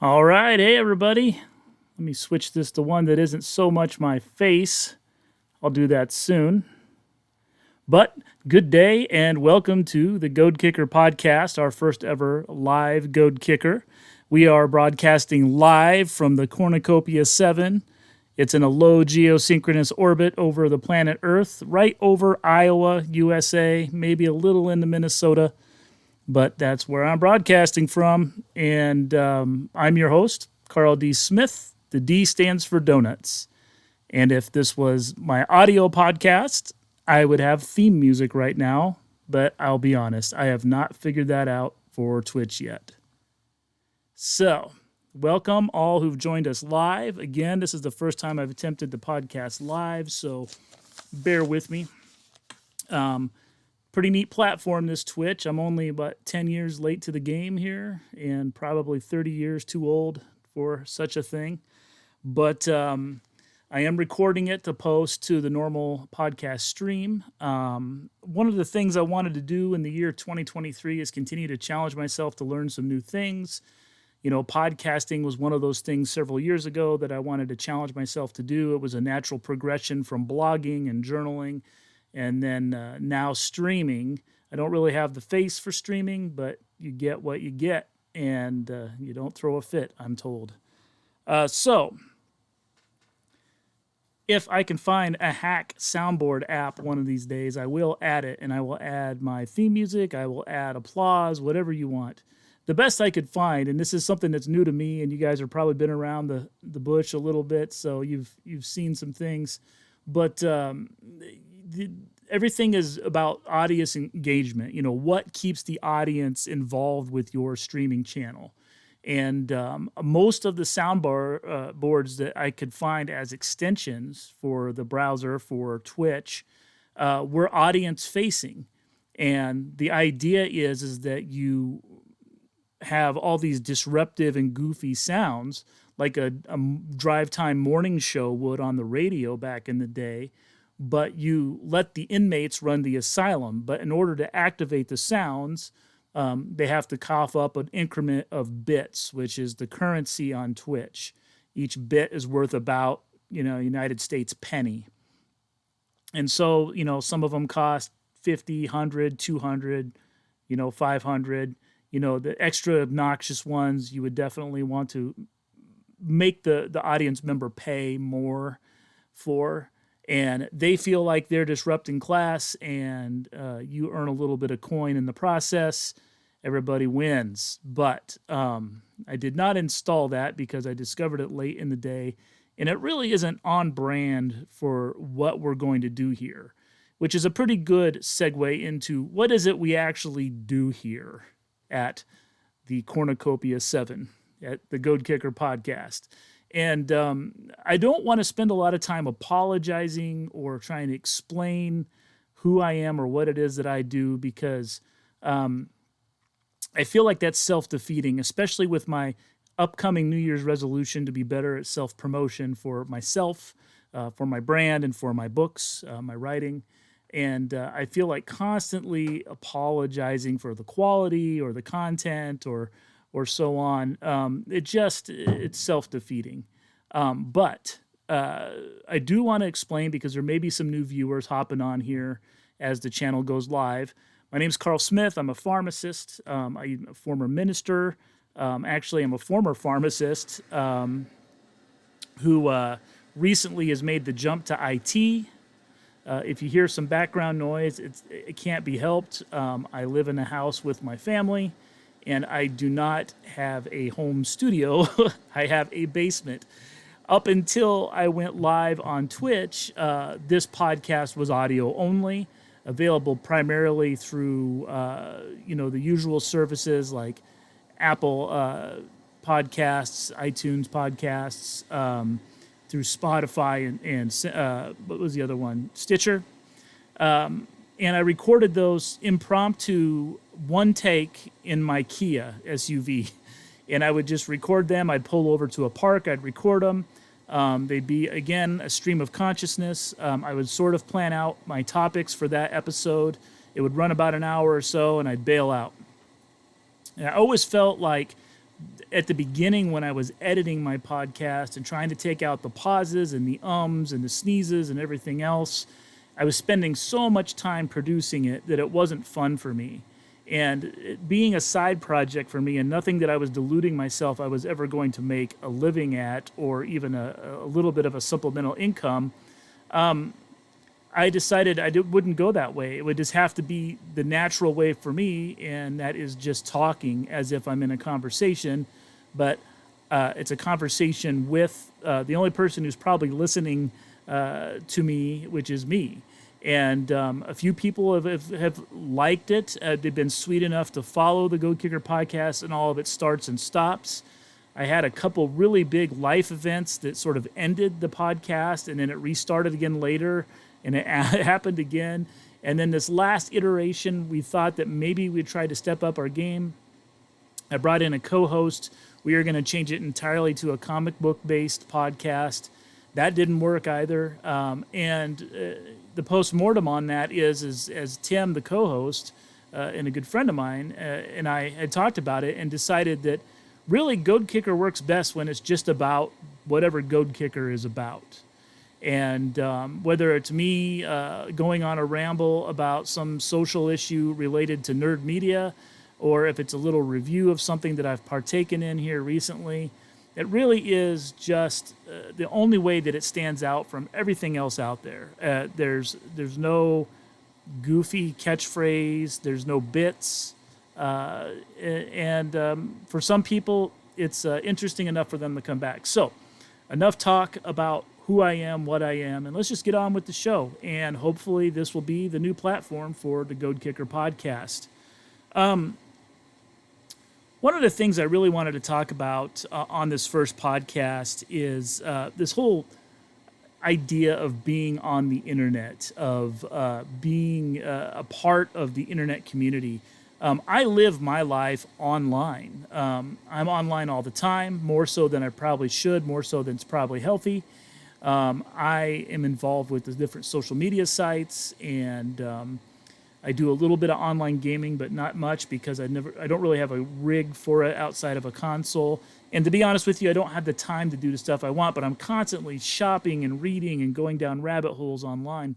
All right, hey everybody. Let me switch this to one that isn't so much my face. I'll do that soon. But good day and welcome to the Goadkicker podcast, our first ever live Goadkicker. We are broadcasting live from the Cornucopia 7. It's in a low geosynchronous orbit over the planet Earth, right over Iowa, USA, maybe a little into Minnesota. But that's where I'm broadcasting from. And I'm your host, Carl D. Smith. The D stands for donuts. And if this was my audio podcast, I would have theme music right now. But I'll be honest, I have not figured that out for Twitch yet. So, welcome all who've joined us live. Again, this is the first time I've attempted to podcast live, so bear with me. Pretty neat platform, this Twitch. I'm only about 10 years late to the game here and probably 30 years too old for such a thing. But I am recording it to post to the normal podcast stream. One of the things I wanted to do in the year 2023 is continue to challenge myself to learn some new things. You know, podcasting was one of those things several years ago that I wanted to challenge myself to do. It was a natural progression from blogging and journaling. And then now streaming. I don't really have the face for streaming, but you get what you get, and you don't throw a fit, I'm told. So, if I can find a hack soundboard app one of these days, I will add it, and I will add my theme music, I will add applause, whatever you want. The best I could find, and this is something that's new to me, and you guys have probably been around the bush a little bit, so you've seen some things, but everything is about audience engagement. You know, what keeps the audience involved with your streaming channel? And most of the soundbar boards that I could find as extensions for the browser for Twitch were audience facing. And the idea is that you have all these disruptive and goofy sounds like a drive time morning show would on the radio back in the day. But you let the inmates run the asylum. But in order to activate the sounds, they have to cough up an increment of bits, which is the currency on Twitch. Each bit is worth about, United States penny. And so, some of them cost 50, 100, 200, 500. The extra obnoxious ones, you would definitely want to make the audience member pay more for. And they feel like they're disrupting class, and you earn a little bit of coin in the process. Everybody wins. But I did not install that because I discovered it late in the day, and it really isn't on brand for what we're going to do here, which is a pretty good segue into what is it we actually do here at the Cornucopia 7, at the Goadkicker podcast. And I don't want to spend a lot of time apologizing or trying to explain who I am or what it is that I do, because I feel like that's self-defeating, especially with my upcoming New Year's resolution to be better at self-promotion for myself, for my brand, and for my books, my writing. And I feel like constantly apologizing for the quality or the content or so on. It's self-defeating. But I do want to explain, because there may be some new viewers hopping on here as the channel goes live. My name is Carl Smith. I'm a pharmacist. I'm a former minister. Actually, I'm a former pharmacist who recently has made the jump to IT. If you hear some background noise, it can't be helped. I live in a house with my family, and I do not have a home studio. I have a basement. Up until I went live on Twitch, this podcast was audio only, available primarily through, the usual services like Apple Podcasts, iTunes Podcasts, through Spotify and what was the other one? Stitcher. And I recorded those impromptu one take in my Kia SUV. And I would just record them. I'd pull over to a park. I'd record them. They'd be, again, a stream of consciousness. I would sort of plan out my topics for that episode. It would run about an hour or so, and I'd bail out. And I always felt like at the beginning when I was editing my podcast and trying to take out the pauses and the ums and the sneezes and everything else, I was spending so much time producing it that it wasn't fun for me. And it being a side project for me and nothing that I was deluding myself I was ever going to make a living at or even a little bit of a supplemental income, I decided wouldn't go that way. It would just have to be the natural way for me, and that is just talking as if I'm in a conversation. But it's a conversation with the only person who's probably listening to me, which is me. And a few people have liked it. They've been sweet enough to follow the Goadkicker podcast and all of its starts and stops. I had a couple really big life events that sort of ended the podcast, and then it restarted again later, and it happened again. And then this last iteration, we thought that maybe we'd try to step up our game. I brought in a co-host. We are going to change it entirely to a comic book-based podcast. That didn't work either. The post-mortem on that is as Tim, the co-host, and a good friend of mine, and I had talked about it and decided that really Goadkicker works best when it's just about whatever Goadkicker is about. And whether it's me going on a ramble about some social issue related to nerd media, or if it's a little review of something that I've partaken in here recently, it really is just the only way that it stands out from everything else out there. There's no goofy catchphrase. There's no bits. For some people, it's interesting enough for them to come back. So enough talk about who I am, what I am, and let's just get on with the show. And hopefully this will be the new platform for the Goadkicker podcast. One of the things I really wanted to talk about on this first podcast is this whole idea of being on the internet, of being a part of the internet community. I live my life online. I'm online all the time, more so than I probably should, more so than it's probably healthy. I am involved with the different social media sites, and I do a little bit of online gaming, but not much because I don't really have a rig for it outside of a console. And to be honest with you, I don't have the time to do the stuff I want, but I'm constantly shopping and reading and going down rabbit holes online.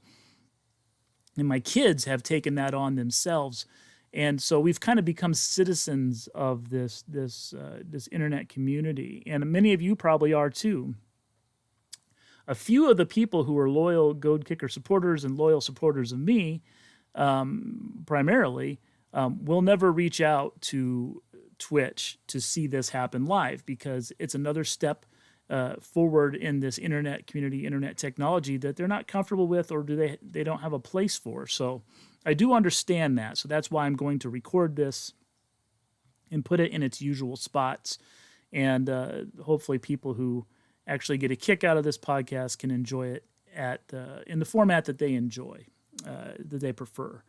And my kids have taken that on themselves. And so we've kind of become citizens of this internet community. And many of you probably are too. A few of the people who are loyal Goadkicker supporters and loyal supporters of me, primarily, will never reach out to Twitch to see this happen live because it's another step forward in this internet community, internet technology that they're not comfortable with or they don't have a place for. So I do understand that. So that's why I'm going to record this and put it in its usual spots. And hopefully people who actually get a kick out of this podcast can enjoy it in the format that they enjoy, that they prefer.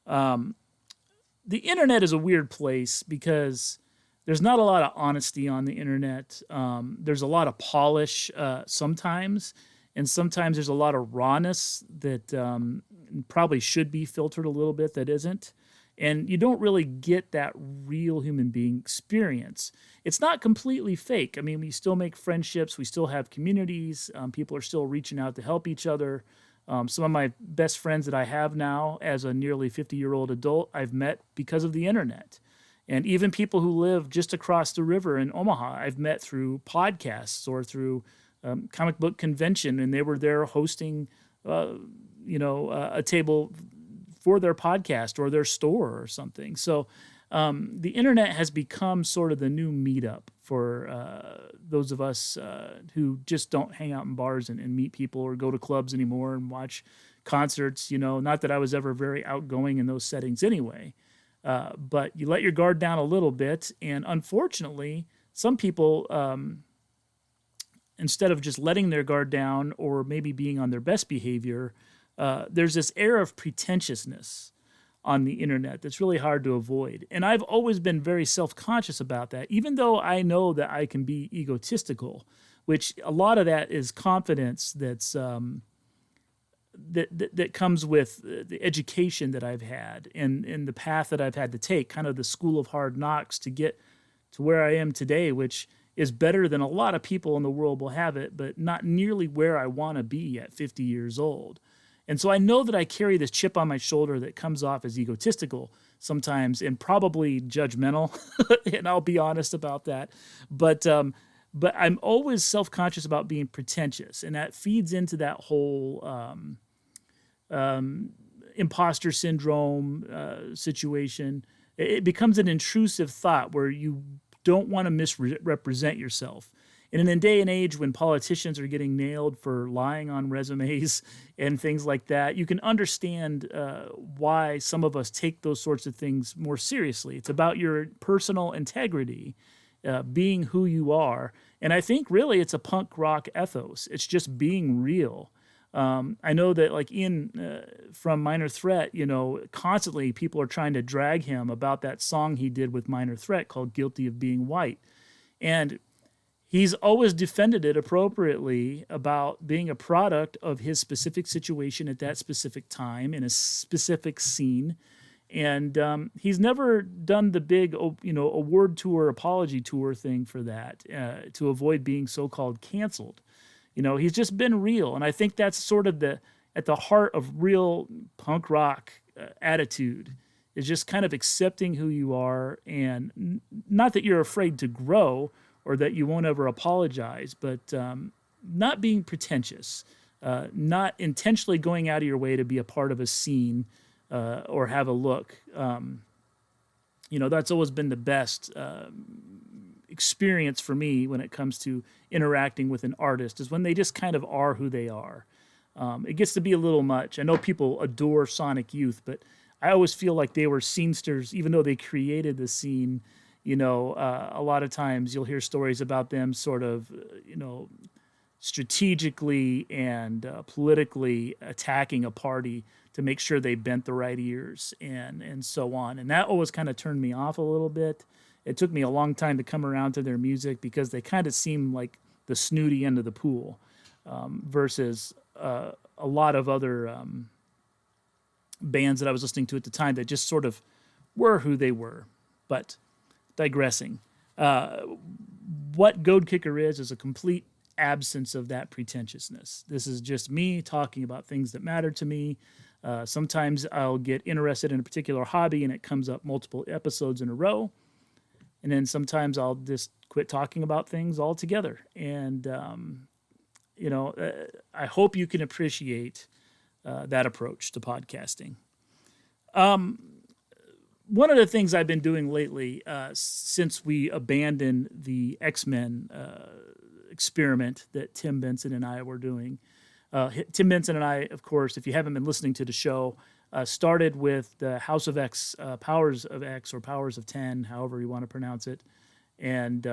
The internet is a weird place because there's not a lot of honesty on the internet. There's a lot of polish sometimes, and sometimes there's a lot of rawness that probably should be filtered a little bit that isn't. And you don't really get that real human being experience. It's not completely fake. I mean, we still make friendships. We still have communities. People are still reaching out to help each other. Some of my best friends that I have now as a nearly 50-year-old adult, I've met because of the internet. And even people who live just across the river in Omaha, I've met through podcasts or through comic book convention, and they were there hosting, a table for their podcast or their store or something. So the internet has become sort of the new meetup for those of us who just don't hang out in bars and meet people or go to clubs anymore and watch concerts. Not that I was ever very outgoing in those settings anyway, but you let your guard down a little bit. And unfortunately, some people, instead of just letting their guard down or maybe being on their best behavior, there's this air of pretentiousness on the internet that's really hard to avoid. And I've always been very self-conscious about that, even though I know that I can be egotistical, which a lot of that is confidence that's that comes with the education that I've had and the path that I've had to take, kind of the school of hard knocks to get to where I am today, which is better than a lot of people in the world will have it, but not nearly where I want to be at 50 years old. And so I know that I carry this chip on my shoulder that comes off as egotistical sometimes and probably judgmental, and I'll be honest about that. But I'm always self-conscious about being pretentious, and that feeds into that whole imposter syndrome situation. It becomes an intrusive thought where you don't want to misrepresent yourself. And in a day and age when politicians are getting nailed for lying on resumes and things like that, you can understand why some of us take those sorts of things more seriously. It's about your personal integrity, being who you are. And I think really it's a punk rock ethos. It's just being real. I know that like Ian from Minor Threat, constantly people are trying to drag him about that song he did with Minor Threat called Guilty of Being White. And he's always defended it appropriately about being a product of his specific situation at that specific time in a specific scene. And he's never done the big, award tour, apology tour thing for that to avoid being so-called canceled. He's just been real. And I think that's sort of at the heart of real punk rock attitude, is just kind of accepting who you are, and not that you're afraid to grow or that you won't ever apologize, but not being pretentious, not intentionally going out of your way to be a part of a scene or have a look. That's always been the best experience for me when it comes to interacting with an artist, is when they just kind of are who they are. It gets to be a little much. I know people adore Sonic Youth, but I always feel like they were scenesters, even though they created the scene. A lot of times you'll hear stories about them sort of, strategically and politically attacking a party to make sure they bent the right ears and so on. And that always kind of turned me off a little bit. It took me a long time to come around to their music because they kind of seem like the snooty end of the pool versus a lot of other bands that I was listening to at the time that just sort of were who they were. But digressing, what Goadkicker is a complete absence of that pretentiousness. This is just me talking about things that matter to me. Sometimes I'll get interested in a particular hobby and it comes up multiple episodes in a row. And then sometimes I'll just quit talking about things altogether. And, I hope you can appreciate that approach to podcasting. One of the things I've been doing lately, since we abandoned the X-Men experiment that Tim Benson and I were doing, Tim Benson and I, of course, if you haven't been listening to the show, started with the House of X, Powers of X, or Powers of 10, however you want to pronounce it, and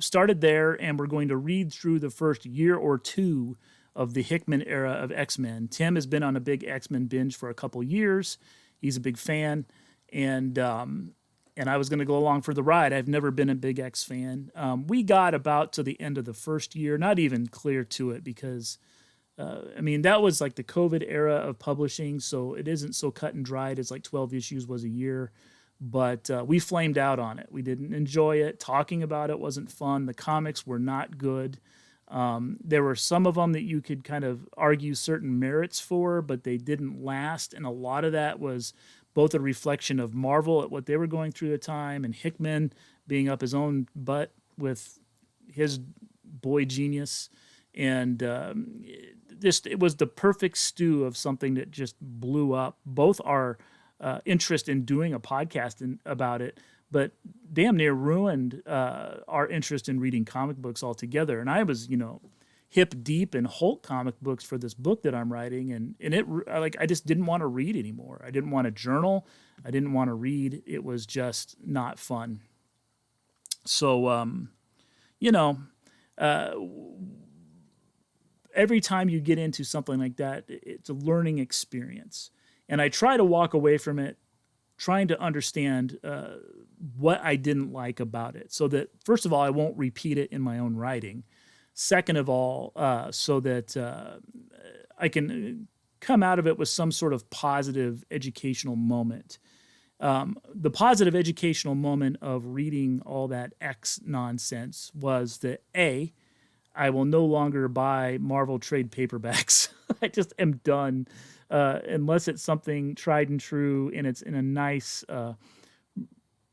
started there, and we're going to read through the first year or two of the Hickman era of X-Men. Tim has been on a big X-Men binge for a couple years. He's a big fan, and I was going to go along for the ride. I've never been a big X fan. We got about to the end of the first year, not even clear to it, because that was like the COVID era of publishing, so it isn't so cut and dried as like 12 issues was a year. But we flamed out on it. We didn't enjoy it. Talking about it wasn't fun. The comics were not good. There were some of them that you could kind of argue certain merits for, but they didn't last. And a lot of that was both a reflection of Marvel at what they were going through at the time, and Hickman being up his own butt with his boy genius. And it was the perfect stew of something that just blew up both our interest in doing a podcast about it, but damn near ruined our interest in reading comic books altogether. And I was, hip deep in Hulk comic books for this book that I'm writing, and I just didn't want to read anymore. I didn't want to journal. I didn't want to read. It was just not fun. So, every time you get into something like that, it's a learning experience. And I try to walk away from it trying to understand what I didn't like about it, so that, first of all, I won't repeat it in my own writing. Second of all, so that I can come out of it with some sort of positive educational moment. The positive educational moment of reading all that X nonsense was that I will no longer buy Marvel trade paperbacks. I just am done unless it's something tried and true and it's in a nice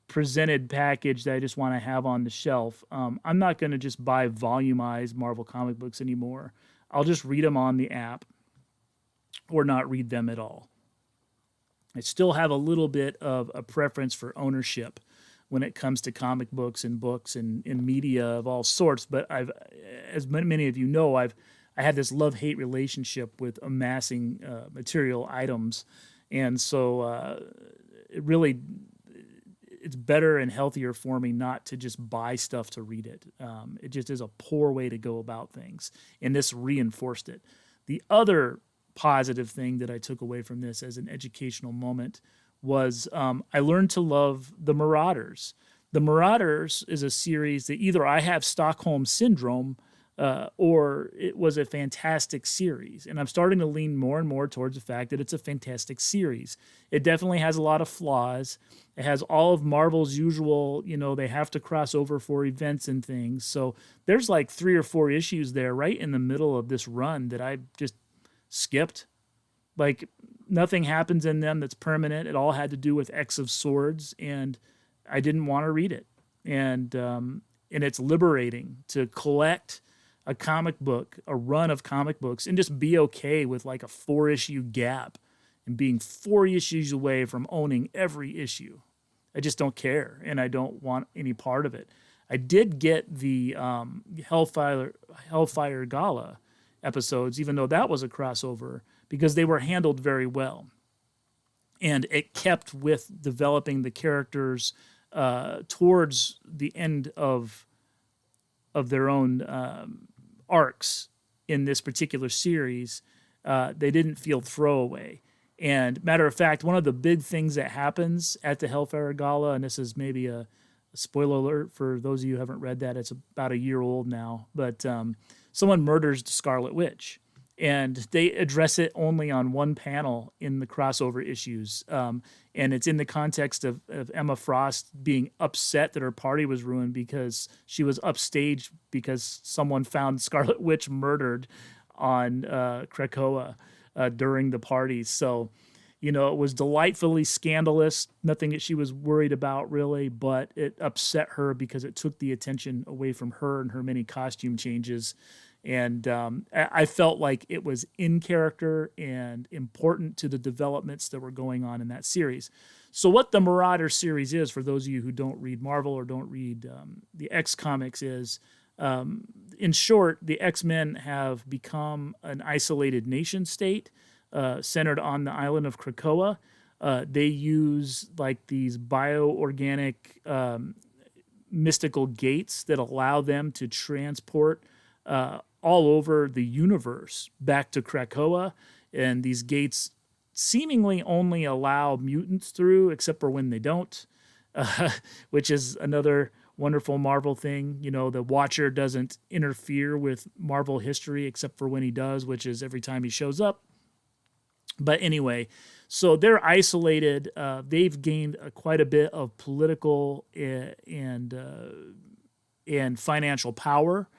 presented package that I just want to have on the shelf. I'm not going to just buy volumized Marvel comic books anymore. I'll just read them on the app or not read them at all. I still have a little bit of a preference for ownership when it comes to comic books and media of all sorts. But as many of you know, I had this love-hate relationship with amassing material items, and so it's better and healthier for me not to just buy stuff to read it. It just is a poor way to go about things, and this reinforced it. The other positive thing that I took away from this as an educational moment was I learned to love the Marauders. The Marauders is a series that either I have Stockholm Syndrome or it was a fantastic series. And I'm starting to lean more and more towards the fact that it's a fantastic series. It definitely has a lot of flaws. It has all of Marvel's usual, they have to cross over for events and things. So there's like 3 or 4 issues there right in the middle of this run that I just skipped. Like nothing happens in them that's permanent. It all had to do with X of Swords, and I didn't want to read it. And it's liberating to collect a comic book, a run of comic books, and just be okay with like a 4-issue gap and being 4 issues away from owning every issue. I just don't care, and I don't want any part of it. I did get the Hellfire Gala episodes, even though that was a crossover, because they were handled very well. And it kept with developing the characters towards the end of their own arcs in this particular series. They didn't feel throwaway. And matter of fact, one of the big things that happens at the Hellfire Gala, and this is maybe a spoiler alert for those of you who haven't read that, it's about a year old now, but someone murders the Scarlet Witch. And they address it only on one panel in the crossover issues. And it's in the context of Emma Frost being upset that her party was ruined because she was upstaged because someone found Scarlet Witch murdered on Krakoa during the party. So, it was delightfully scandalous, nothing that she was worried about really, but it upset her because it took the attention away from her and her many costume changes. And I felt like it was in character and important to the developments that were going on in that series. So what the Marauder series is, for those of you who don't read Marvel or don't read the X comics, is, in short, the X-Men have become an isolated nation state centered on the island of Krakoa. They use like these bioorganic mystical gates that allow them to transport all over the universe back to Krakoa, and these gates seemingly only allow mutants through, except for when they don't, which is another wonderful Marvel thing. The Watcher doesn't interfere with Marvel history except for when he does, which is every time he shows up. But anyway, so they're isolated. They've gained quite a bit of political and financial power.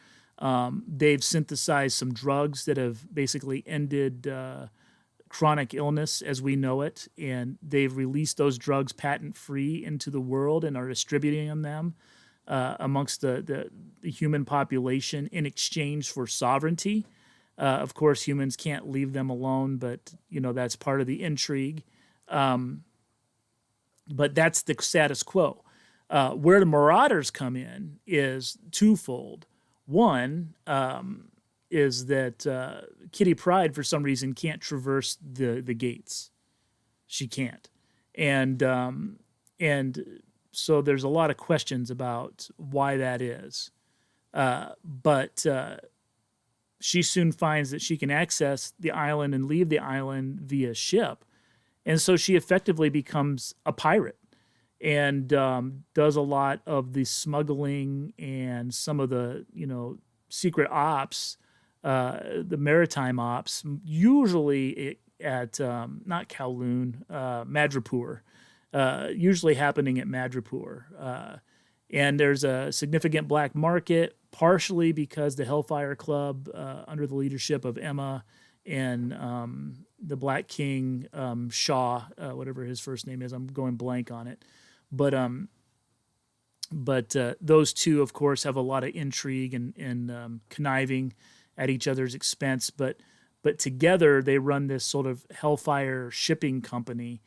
They've synthesized some drugs that have basically ended chronic illness as we know it, and they've released those drugs patent-free into the world and are distributing them amongst the human population in exchange for sovereignty. Of course, humans can't leave them alone, but that's part of the intrigue. But that's the status quo. Where the Marauders come in is twofold. One is that Kitty Pryde, for some reason, can't traverse the gates. She can't, and so there's a lot of questions about why that is. But she soon finds that she can access the island and leave the island via ship, and so she effectively becomes a pirate and does a lot of the smuggling and some of the secret ops, the maritime ops, usually at not Kowloon, Madripoor, usually happening at Madripoor. And there's a significant black market, partially because the Hellfire Club, under the leadership of Emma and the Black King, Shaw, whatever his first name is, I'm going blank on it. But those two, of course, have a lot of intrigue and conniving at each other's expense. But together they run this sort of Hellfire shipping company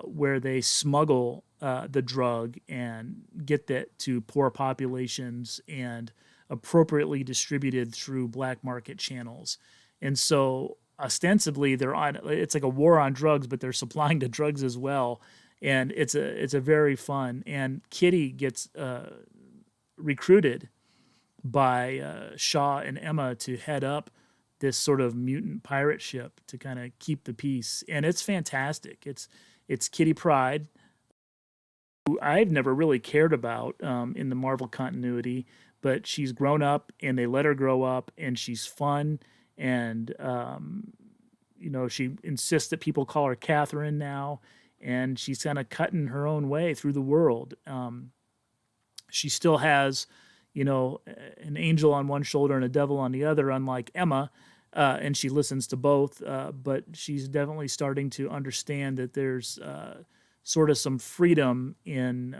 where they smuggle the drug and get that to poor populations and appropriately distributed through black market channels. And so ostensibly it's like a war on drugs, but they're supplying the drugs as well. And it's a very fun. And Kitty gets recruited by Shaw and Emma to head up this sort of mutant pirate ship to kind of keep the peace. And it's fantastic. It's Kitty Pryde, who I've never really cared about in the Marvel continuity, but she's grown up and they let her grow up, and she's fun. And, she insists that people call her Catherine now, and she's kind of cutting her own way through the world. She still has, an angel on one shoulder and a devil on the other, unlike Emma, and she listens to both. But she's definitely starting to understand that there's sort of some freedom in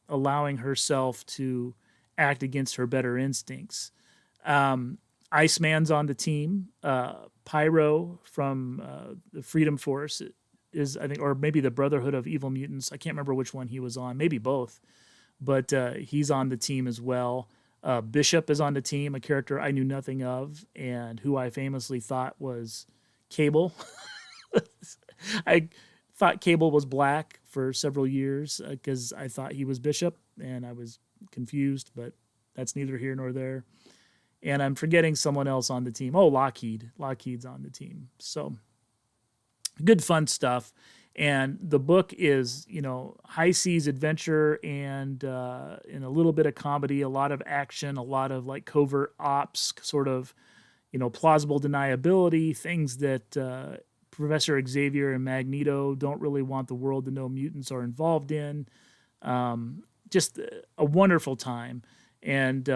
allowing herself to act against her better instincts. Iceman's on the team. Pyro from the Freedom Force is, I think, or maybe the Brotherhood of Evil Mutants. I can't remember which one he was on, maybe both, but he's on the team as well. Bishop is on the team, a character I knew nothing of and who I famously thought was Cable. I thought Cable was black for several years because I thought he was Bishop, and I was confused, but that's neither here nor there. And I'm forgetting someone else on the team. Oh, Lockheed. Lockheed's on the team. So good fun stuff. And the book is, high seas adventure and a little bit of comedy, a lot of action, a lot of like covert ops, sort of, plausible deniability, things that Professor Xavier and Magneto don't really want the world to know mutants are involved in. Just a wonderful time. And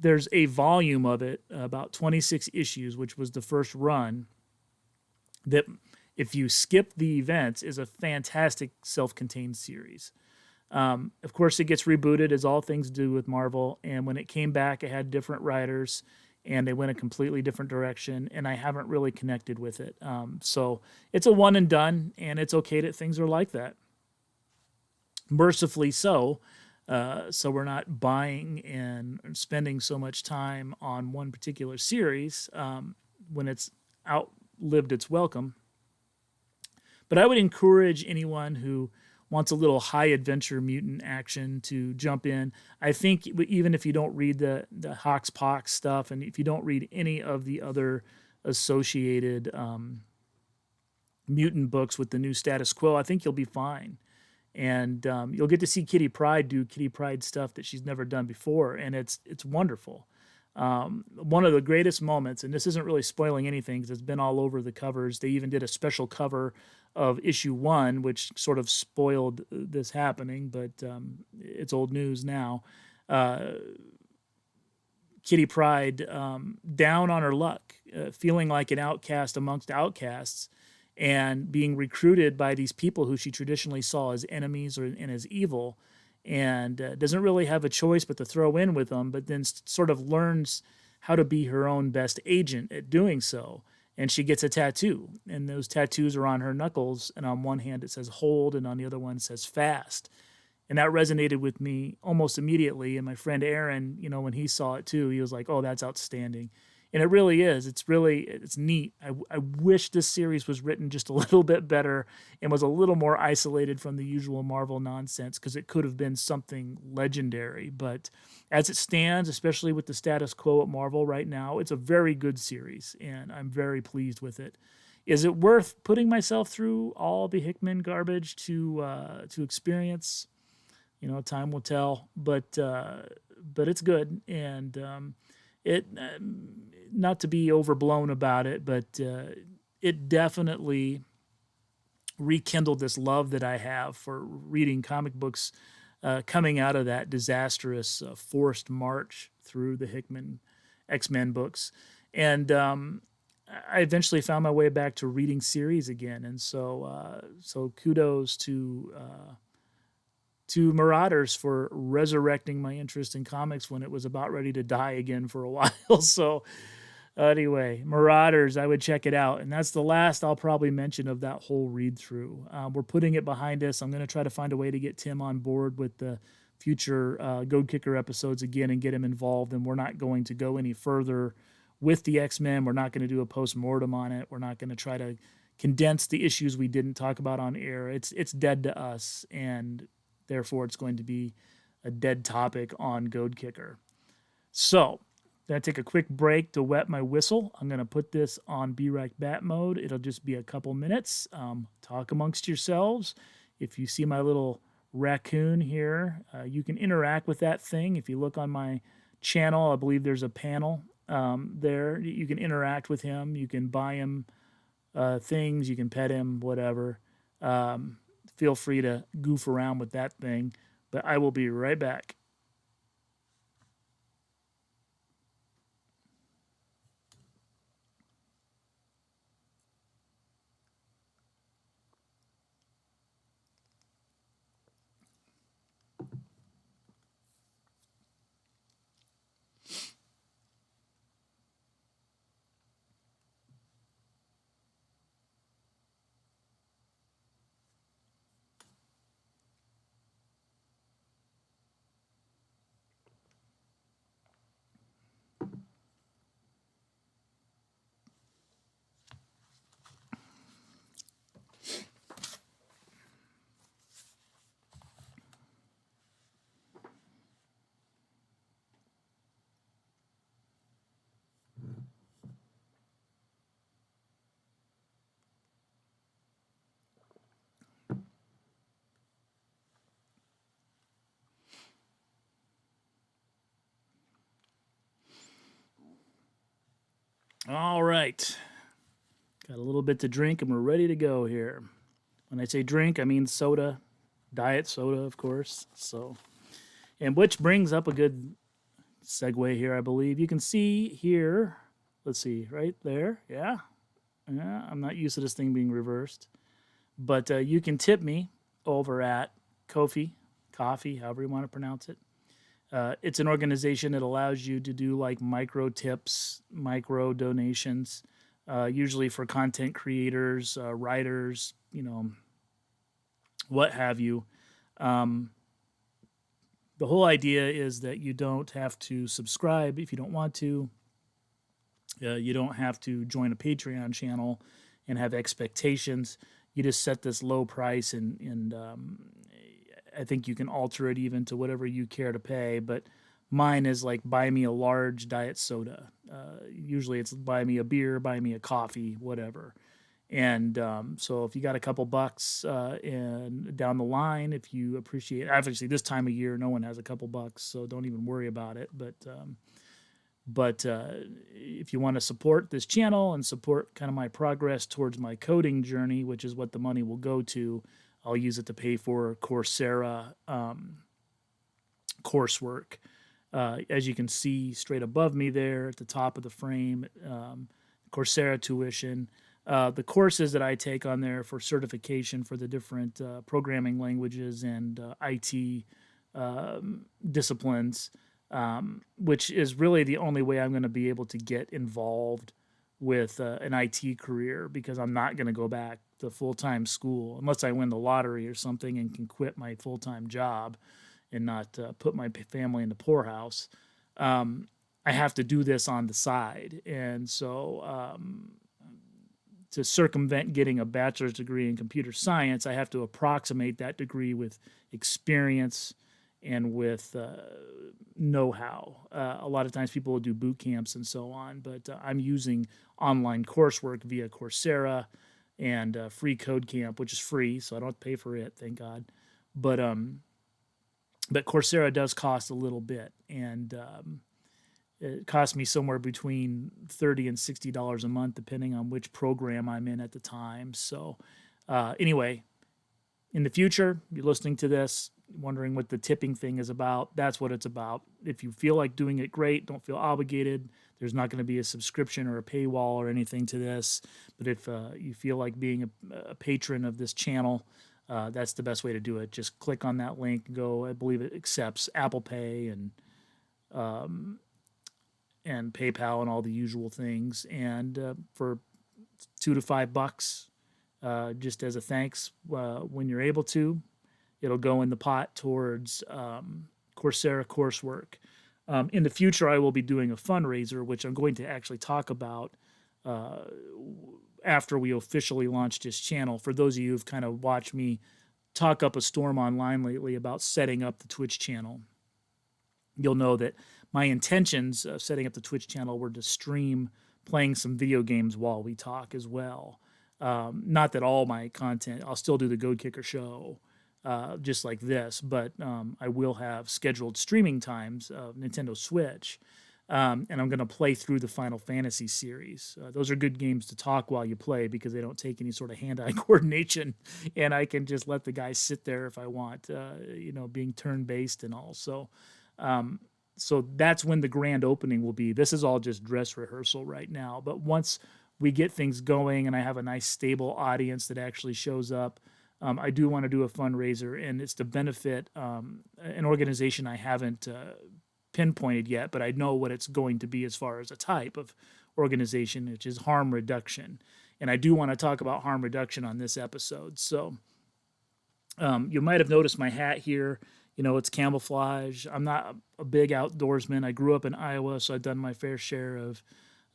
there's a volume of it, about 26 issues, which was the first run, that if you skip the events is a fantastic self-contained series. Of course, it gets rebooted, as all things do with Marvel. And when it came back, it had different writers, and they went a completely different direction. And I haven't really connected with it. So it's a one and done, and it's okay that things are like that. Mercifully so. So we're not buying and spending so much time on one particular series when it's outlived its welcome. But I would encourage anyone who wants a little high adventure mutant action to jump in. I think even if you don't read the Hox Pox stuff, and if you don't read any of the other associated mutant books with the new status quo, I think you'll be fine. And you'll get to see Kitty Pryde do Kitty Pryde stuff that she's never done before, and it's wonderful. One of the greatest moments, and this isn't really spoiling anything because it's been all over the covers. They even did a special cover of issue 1, which sort of spoiled this happening, but it's old news now. Kitty Pryde, down on her luck, feeling like an outcast amongst outcasts, and being recruited by these people who she traditionally saw as enemies and as evil, and doesn't really have a choice but to throw in with them, but then sort of learns how to be her own best agent at doing so. And she gets a tattoo, and those tattoos are on her knuckles, and on one hand it says hold, and on the other one it says fast. And that resonated with me almost immediately. And my friend Aaron, when he saw it too, he was like, oh, that's outstanding. And it really is. It's neat. I wish this series was written just a little bit better and was a little more isolated from the usual Marvel nonsense, because it could have been something legendary. But as it stands, especially with the status quo at Marvel right now, it's a very good series, and I'm very pleased with it. Is it worth putting myself through all the Hickman garbage to experience? Time will tell. But it's good, and it. Not to be overblown about it, but it definitely rekindled this love that I have for reading comic books coming out of that disastrous forced march through the Hickman X-Men books. And I eventually found my way back to reading series again. And so kudos to Marauders for resurrecting my interest in comics when it was about ready to die again for a while. So anyway, Marauders, I would check it out. And that's the last I'll probably mention of that whole read through. We're putting it behind us. I'm going to try to find a way to get Tim on board with the future Goadkicker episodes again and get him involved. And we're not going to go any further with the X-Men. We're not going to do a post-mortem on it. We're not going to try to condense the issues we didn't talk about on air. It's dead to us, and therefore it's going to be a dead topic on Goadkicker. So, going to take a quick break to wet my whistle. I'm going to put this on B-Rack Bat mode. It'll just be a couple minutes. Talk amongst yourselves. If you see my little raccoon here, you can interact with that thing. If you look on my channel, I believe there's a panel there. You can interact with him. You can buy him things. You can pet him, whatever. Feel free to goof around with that thing. But I will be right back. All right. Got a little bit to drink and we're ready to go here. When I say drink, I mean soda, diet soda, of course. So, and which brings up a good segue here, I believe. You can see here, let's see, right there. Yeah. I'm not used to this thing being reversed. But you can tip me over at Ko-fi, coffee, however you want to pronounce it. It's an organization that allows you to do like micro tips, micro donations, usually for content creators, writers, what have you. The whole idea is that you don't have to subscribe if you don't want to. You don't have to join a Patreon channel and have expectations. You just set this low price, and I think you can alter it even to whatever you care to pay. But mine is like buy me a large diet soda. Usually it's buy me a beer, buy me a coffee, whatever. And so if you got a couple bucks and down the line, if you appreciate, obviously this time of year, no one has a couple bucks, so don't even worry about it. But if you want to support this channel and support kind of my progress towards my coding journey, which is what the money will go to, I'll use it to pay for Coursera coursework. As you can see straight above me there at the top of the frame, Coursera tuition. The courses that I take on there for certification for the different programming languages and IT disciplines, which is really the only way I'm going to be able to get involved with an IT career, because I'm not going to go back to full-time school unless I win the lottery or something and can quit my full-time job and not put my family in the poorhouse. I have to do this on the side. And so to circumvent getting a bachelor's degree in computer science, I have to approximate that degree with experience and with know-how. A lot of times people will do boot camps and so on, but I'm using online coursework via Coursera and free Code Camp, which is free, so I don't have to pay for it, thank God. But Coursera does cost a little bit, and it costs me somewhere between $30 and $60 a month, depending on which program I'm in at the time. So Anyway, in the future, you're listening to this, wondering what the tipping thing is about. That's what it's about. If you feel like doing it, great. Don't feel obligated. There's not going to be a subscription or a paywall or anything to this. But if you feel like being a patron of this channel, that's the best way to do it. Just click on that link, go. I believe it accepts Apple Pay and PayPal and all the usual things. And for $2 to $5, just as a thanks, when you're able to, it'll go in the pot towards Coursera coursework. In the future, I will be doing a fundraiser, which I'm going to actually talk about after we officially launch this channel. For those of you who've kind of watched me talk up a storm online lately about setting up the Twitch channel, you'll know that my intentions of setting up the Twitch channel were to stream playing some video games while we talk as well. Not that all my content, I'll still do the Goadkicker show, just like this, but I will have scheduled streaming times of Nintendo Switch, and I'm going to play through the Final Fantasy series. Those are good games to talk while you play because they don't take any sort of hand-eye coordination, and I can just let the guys sit there if I want, being turn-based and all. So that's when the grand opening will be. This is all just dress rehearsal right now, but once we get things going and I have a nice stable audience that actually shows up, I do want to do a fundraiser, and it's to benefit an organization I haven't pinpointed yet, but I know what it's going to be as far as a type of organization, which is harm reduction. And I do want to talk about harm reduction on this episode. So you might have noticed my hat here. It's camouflage. I'm not a big outdoorsman. I grew up in Iowa, so I've done my fair share of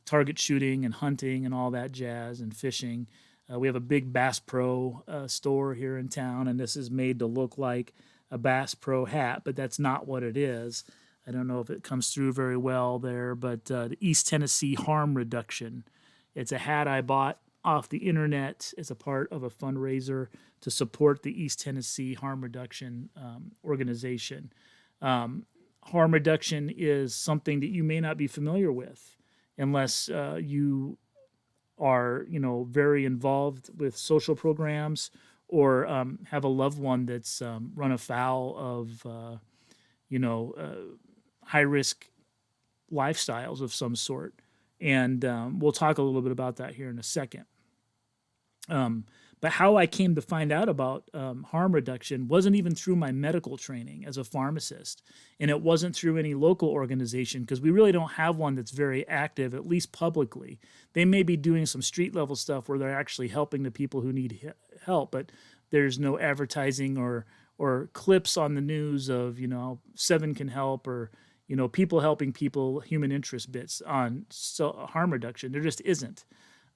target shooting and hunting and all that jazz and fishing. We have a big Bass Pro store here in town, and this is made to look like a Bass Pro hat, but that's not what it is. I don't know if it comes through very well there, but the East Tennessee Harm Reduction. It's a hat I bought off the internet as a part of a fundraiser to support the East Tennessee Harm Reduction organization. Harm reduction is something that you may not be familiar with unless you are, very involved with social programs or have a loved one that's run afoul of, high-risk lifestyles of some sort. And we'll talk a little bit about that here in a second. But how I came to find out about harm reduction wasn't even through my medical training as a pharmacist, and it wasn't through any local organization because we really don't have one that's very active, at least publicly. They may be doing some street-level stuff where they're actually helping the people who need help, but there's no advertising or clips on the news of, 7 can help or, people helping people, human interest bits on harm reduction. There just isn't.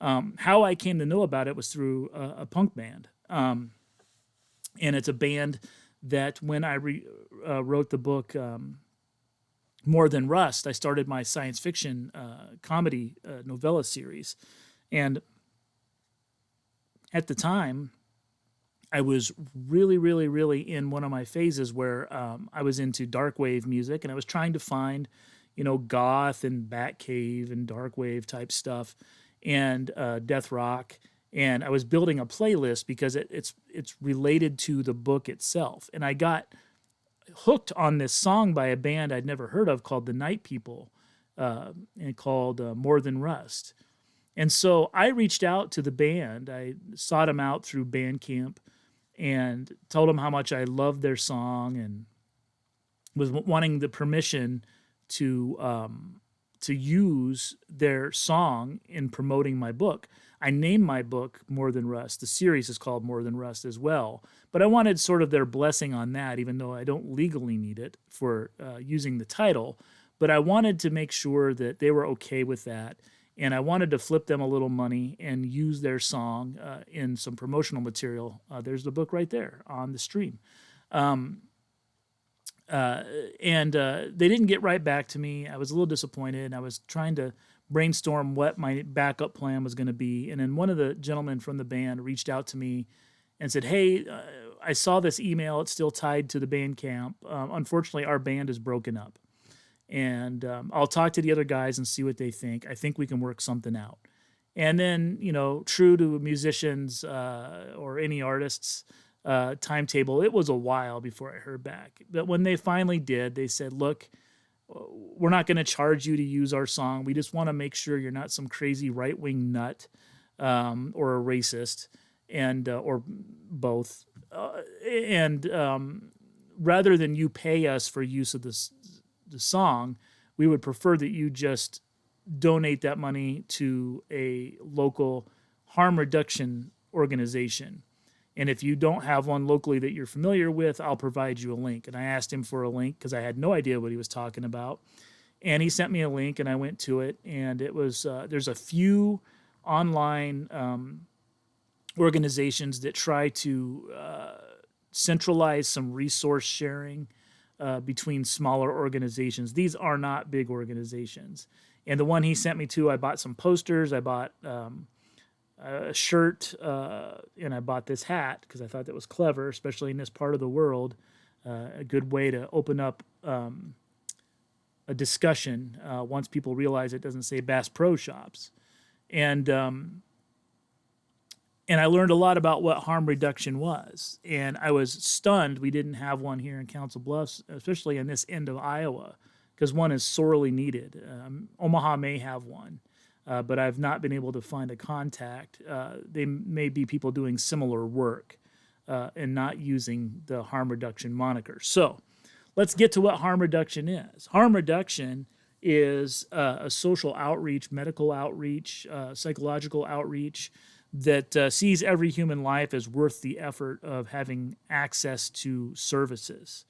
How I came to know about it was through a punk band. And it's a band that when I wrote the book More Than Rust, I started my science fiction comedy novella series. And at the time, I was really, really, really in one of my phases where I was into dark wave music, and I was trying to find, goth and Batcave and dark wave type stuff and death rock, and I was building a playlist because it's related to the book itself. And I got hooked on this song by a band I'd never heard of called the Night People, and called More Than Rust. And so I reached out to the band. I sought them out through Bandcamp and told them how much I loved their song and was wanting the permission to use their song in promoting my book. I named my book More Than Rust. The series is called More Than Rust as well. But I wanted sort of their blessing on that, even though I don't legally need it for using the title. But I wanted to make sure that they were okay with that. And I wanted to flip them a little money and use their song in some promotional material. There's the book right there on the stream. And they didn't get right back to me. I was a little disappointed. I was trying to brainstorm what my backup plan was going to be. And then one of the gentlemen from the band reached out to me and said, hey, I saw this email. It's still tied to the Bandcamp. Unfortunately, our band is broken up. And I'll talk to the other guys and see what they think. I think we can work something out. And then, true to a musician's or any artist's timetable, it was a while before I heard back. But when they finally did, they said, look, we're not going to charge you to use our song. We just want to make sure you're not some crazy right-wing nut or a racist, and or both. And rather than you pay us for use of the song, we would prefer that you just donate that money to a local harm reduction organization. And if you don't have one locally that you're familiar with, I'll provide you a link. And I asked him for a link because I had no idea what he was talking about. And he sent me a link, and I went to it. And it was there's a few online organizations that try to centralize some resource sharing between smaller organizations. These are not big organizations. And the one he sent me to, I bought some posters, I bought a shirt, and I bought this hat because I thought that was clever, especially in this part of the world. A good way to open up a discussion once people realize it doesn't say Bass Pro Shops. And I learned a lot about what harm reduction was. And I was stunned we didn't have one here in Council Bluffs, especially in this end of Iowa, because one is sorely needed. Omaha may have one, but I've not been able to find a contact. They may be people doing similar work and not using the harm reduction moniker. So let's get to what harm reduction is. Harm reduction is a social outreach, medical outreach, psychological outreach that sees every human life as worth the effort of having access to services.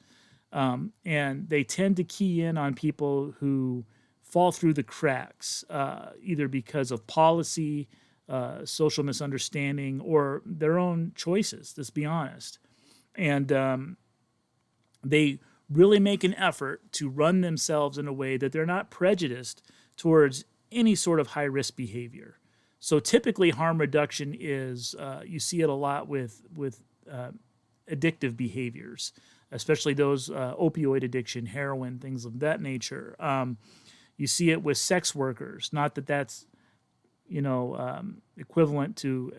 And they tend to key in on people who fall through the cracks, either because of policy, social misunderstanding, or their own choices, let's be honest. And they really make an effort to run themselves in a way that they're not prejudiced towards any sort of high-risk behavior. So typically harm reduction is, you see it a lot with addictive behaviors, especially those opioid addiction, heroin, things of that nature. You see it with sex workers. Not that that's, equivalent to,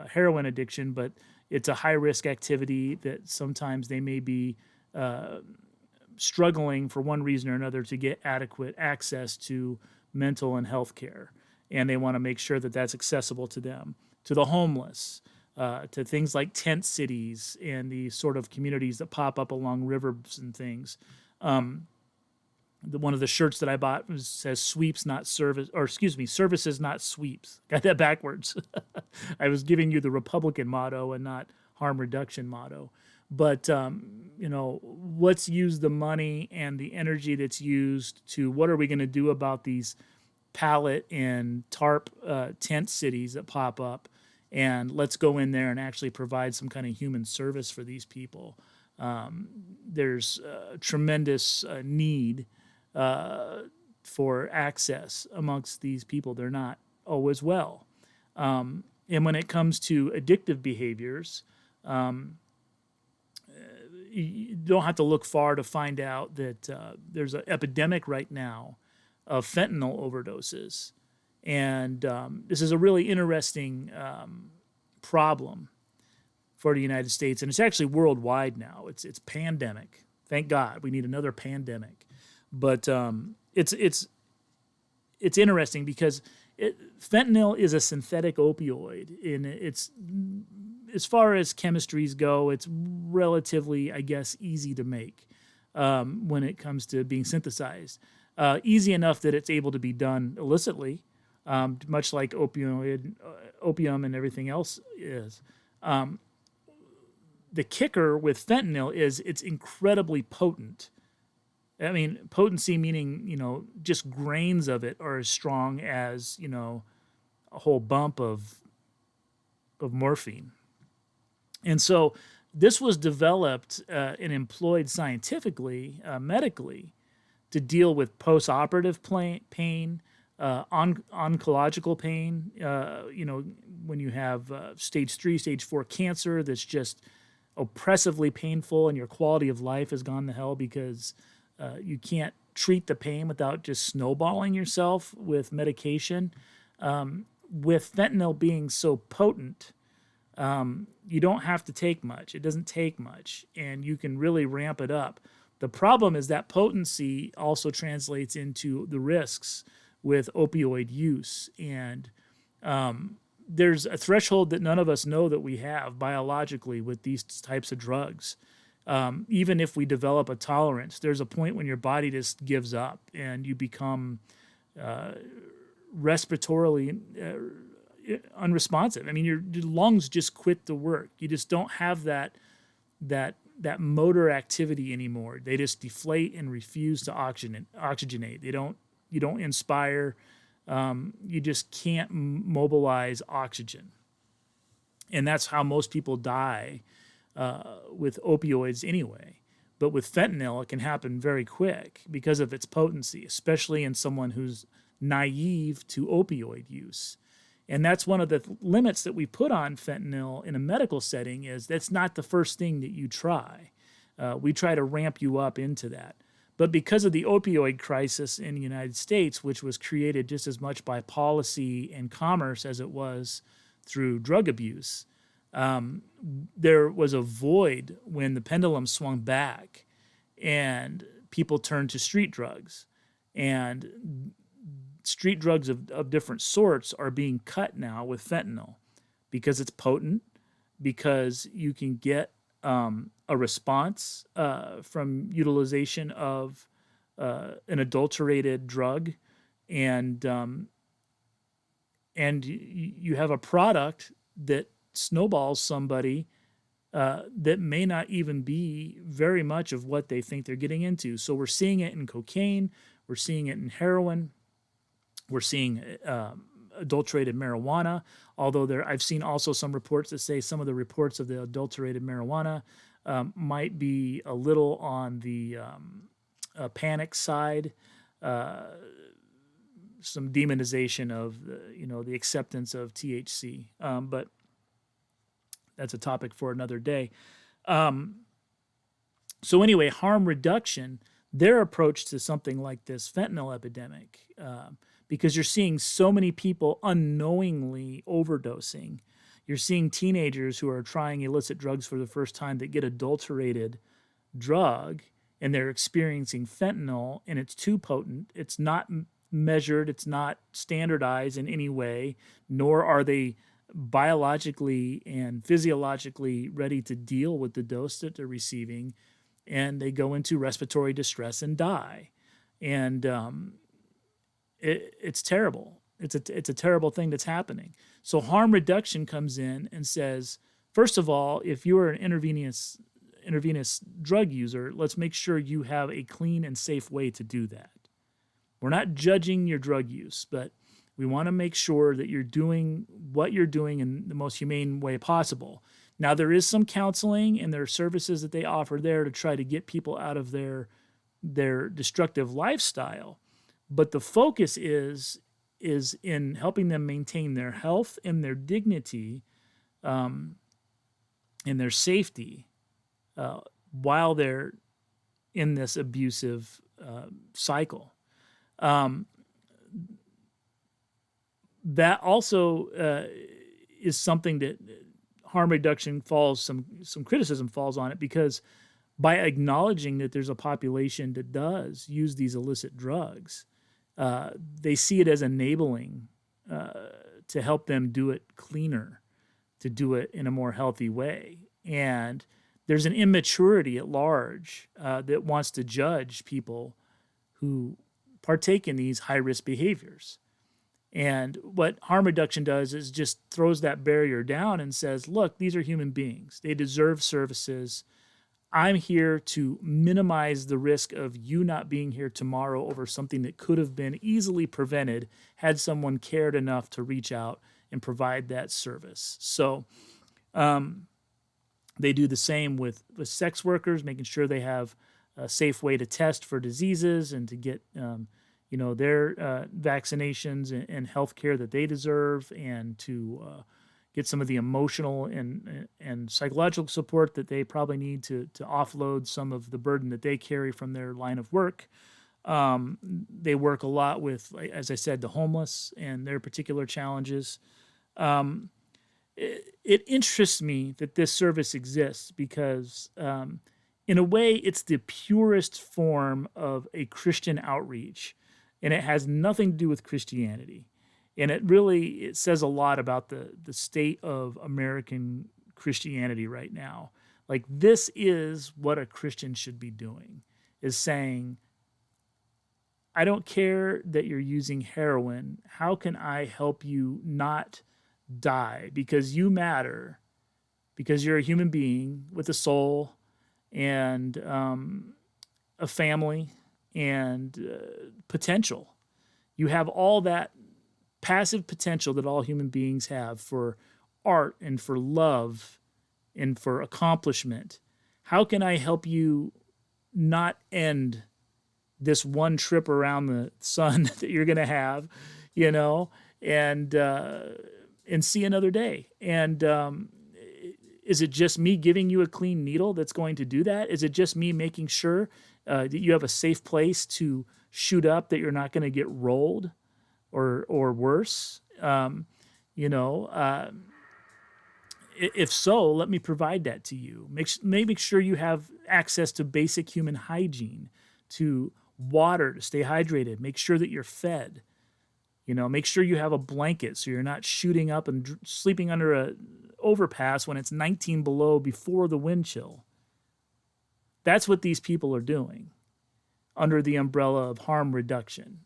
heroin addiction, but it's a high-risk activity that sometimes they may be struggling for one reason or another to get adequate access to mental and health care. And they want to make sure that that's accessible to them, to the homeless, to things like tent cities and the sort of communities that pop up along rivers and things. One of the shirts that I bought says sweeps, not service, or excuse me, services, not sweeps. Got that backwards. I was giving you the Republican motto and not harm reduction motto. But, let's use the money and the energy that's used to what are we going to do about these pallet and tarp tent cities that pop up, and let's go in there and actually provide some kind of human service for these people. There's a tremendous need for access amongst these people. They're not always well. And when it comes to addictive behaviors, you don't have to look far to find out that there's an epidemic right now of fentanyl overdoses. And this is a really interesting problem for the United States. And it's actually worldwide now. It's pandemic. Thank God. We need another pandemic. But it's interesting because fentanyl is a synthetic opioid. And it's, as far as chemistries go, it's relatively, I guess, easy to make when it comes to being synthesized. Easy enough that it's able to be done illicitly, much like opium and everything else is. The kicker with fentanyl is it's incredibly potent. I mean, potency meaning, just grains of it are as strong as, a whole bump of morphine. And so this was developed and employed scientifically, medically, to deal with post-operative pain, oncological pain, when you have stage 3, stage 4 cancer that's just oppressively painful and your quality of life has gone to hell because you can't treat the pain without just snowballing yourself with medication. with fentanyl being so potent, you don't have to take much. It doesn't take much, and you can really ramp it up. The problem is that potency also translates into the risks with opioid use. And there's a threshold that none of us know that we have biologically with these types of drugs. Even if we develop a tolerance, there's a point when your body just gives up and you become respiratorily unresponsive. I mean, your lungs just quit the work. You just don't have that motor activity anymore. They just deflate and refuse to oxygenate. You don't inspire. You just can't mobilize oxygen, and that's how most people die with opioids anyway. But with fentanyl, it can happen very quick because of its potency, especially in someone who's naive to opioid use. And that's one of the limits that we put on fentanyl in a medical setting is that's not the first thing that you try. We try to ramp you up into that. But because of the opioid crisis in the United States, which was created just as much by policy and commerce as it was through drug abuse, there was a void when the pendulum swung back and people turned to street drugs. And street drugs of different sorts are being cut now with fentanyl because it's potent, because you can get a response from utilization of an adulterated drug, and you have a product that snowballs somebody that may not even be very much of what they think they're getting into. So we're seeing it in cocaine, we're seeing it in heroin, we're seeing adulterated marijuana, although I've seen also some reports that say some of the reports of the adulterated marijuana might be a little on the panic side, some demonization of the acceptance of THC, but that's a topic for another day. So anyway, harm reduction, their approach to something like this fentanyl epidemic, because you're seeing so many people unknowingly overdosing. You're seeing teenagers who are trying illicit drugs for the first time that get adulterated drug, and they're experiencing fentanyl, and it's too potent. It's not measured. It's not standardized in any way, nor are they biologically and physiologically ready to deal with the dose that they're receiving, and they go into respiratory distress and die. And it's terrible. It's a terrible thing that's happening. So harm reduction comes in and says, first of all, if you are an intravenous drug user, let's make sure you have a clean and safe way to do that. We're not judging your drug use, but we want to make sure that you're doing what you're doing in the most humane way possible. Now, there is some counseling and there are services that they offer there to try to get people out of their destructive lifestyle. But the focus is in helping them maintain their health and their dignity and their safety while they're in this abusive cycle. That also is something that harm reduction some criticism falls on it, because by acknowledging that there's a population that does use these illicit drugs, they see it as enabling to help them do it cleaner, to do it in a more healthy way. And there's an immaturity at large that wants to judge people who partake in these high-risk behaviors. And what harm reduction does is just throws that barrier down and says, look, these are human beings. They deserve services. I'm here to minimize the risk of you not being here tomorrow over something that could have been easily prevented had someone cared enough to reach out and provide that service. So they do the same with sex workers, making sure they have a safe way to test for diseases and to get their vaccinations and health care that they deserve, and to get some of the emotional and psychological support that they probably need to offload some of the burden that they carry from their line of work. They work a lot with, as I said, the homeless and their particular challenges. It interests me that this service exists because, in a way, it's the purest form of a Christian outreach, and it has nothing to do with Christianity. And it says a lot about the state of American Christianity right now. Like, this is what a Christian should be doing, is saying, I don't care that you're using heroin. How can I help you not die? Because you matter, because you're a human being with a soul and a family and potential. You have all that passive potential that all human beings have for art and for love and for accomplishment. How can I help you not end this one trip around the sun that you're going to have, and see another day? And is it just me giving you a clean needle that's going to do that? Is it just me making sure that you have a safe place to shoot up, that you're not going to get rolled or worse? If so, let me provide that to you. Make sure you have access to basic human hygiene, to water to stay hydrated. Make sure that you're fed. Make sure you have a blanket so you're not shooting up and sleeping under a overpass when it's 19 below before the wind chill. That's what these people are doing under the umbrella of harm reduction.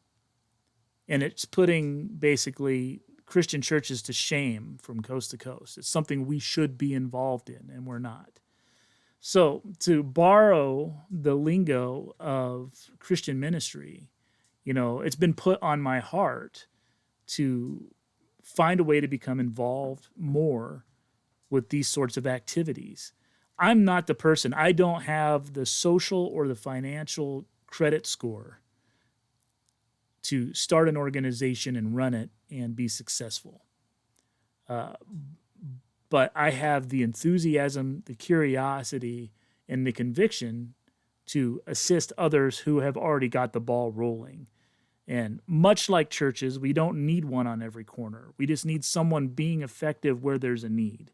And it's putting basically Christian churches to shame from coast to coast. It's something we should be involved in, and we're not. So, to borrow the lingo of Christian ministry, it's been put on my heart to find a way to become involved more with these sorts of activities. I'm not the person. I don't have the social or the financial credit score to start an organization and run it and be successful. But I have the enthusiasm, the curiosity, and the conviction to assist others who have already got the ball rolling. And much like churches, we don't need one on every corner. We just need someone being effective where there's a need.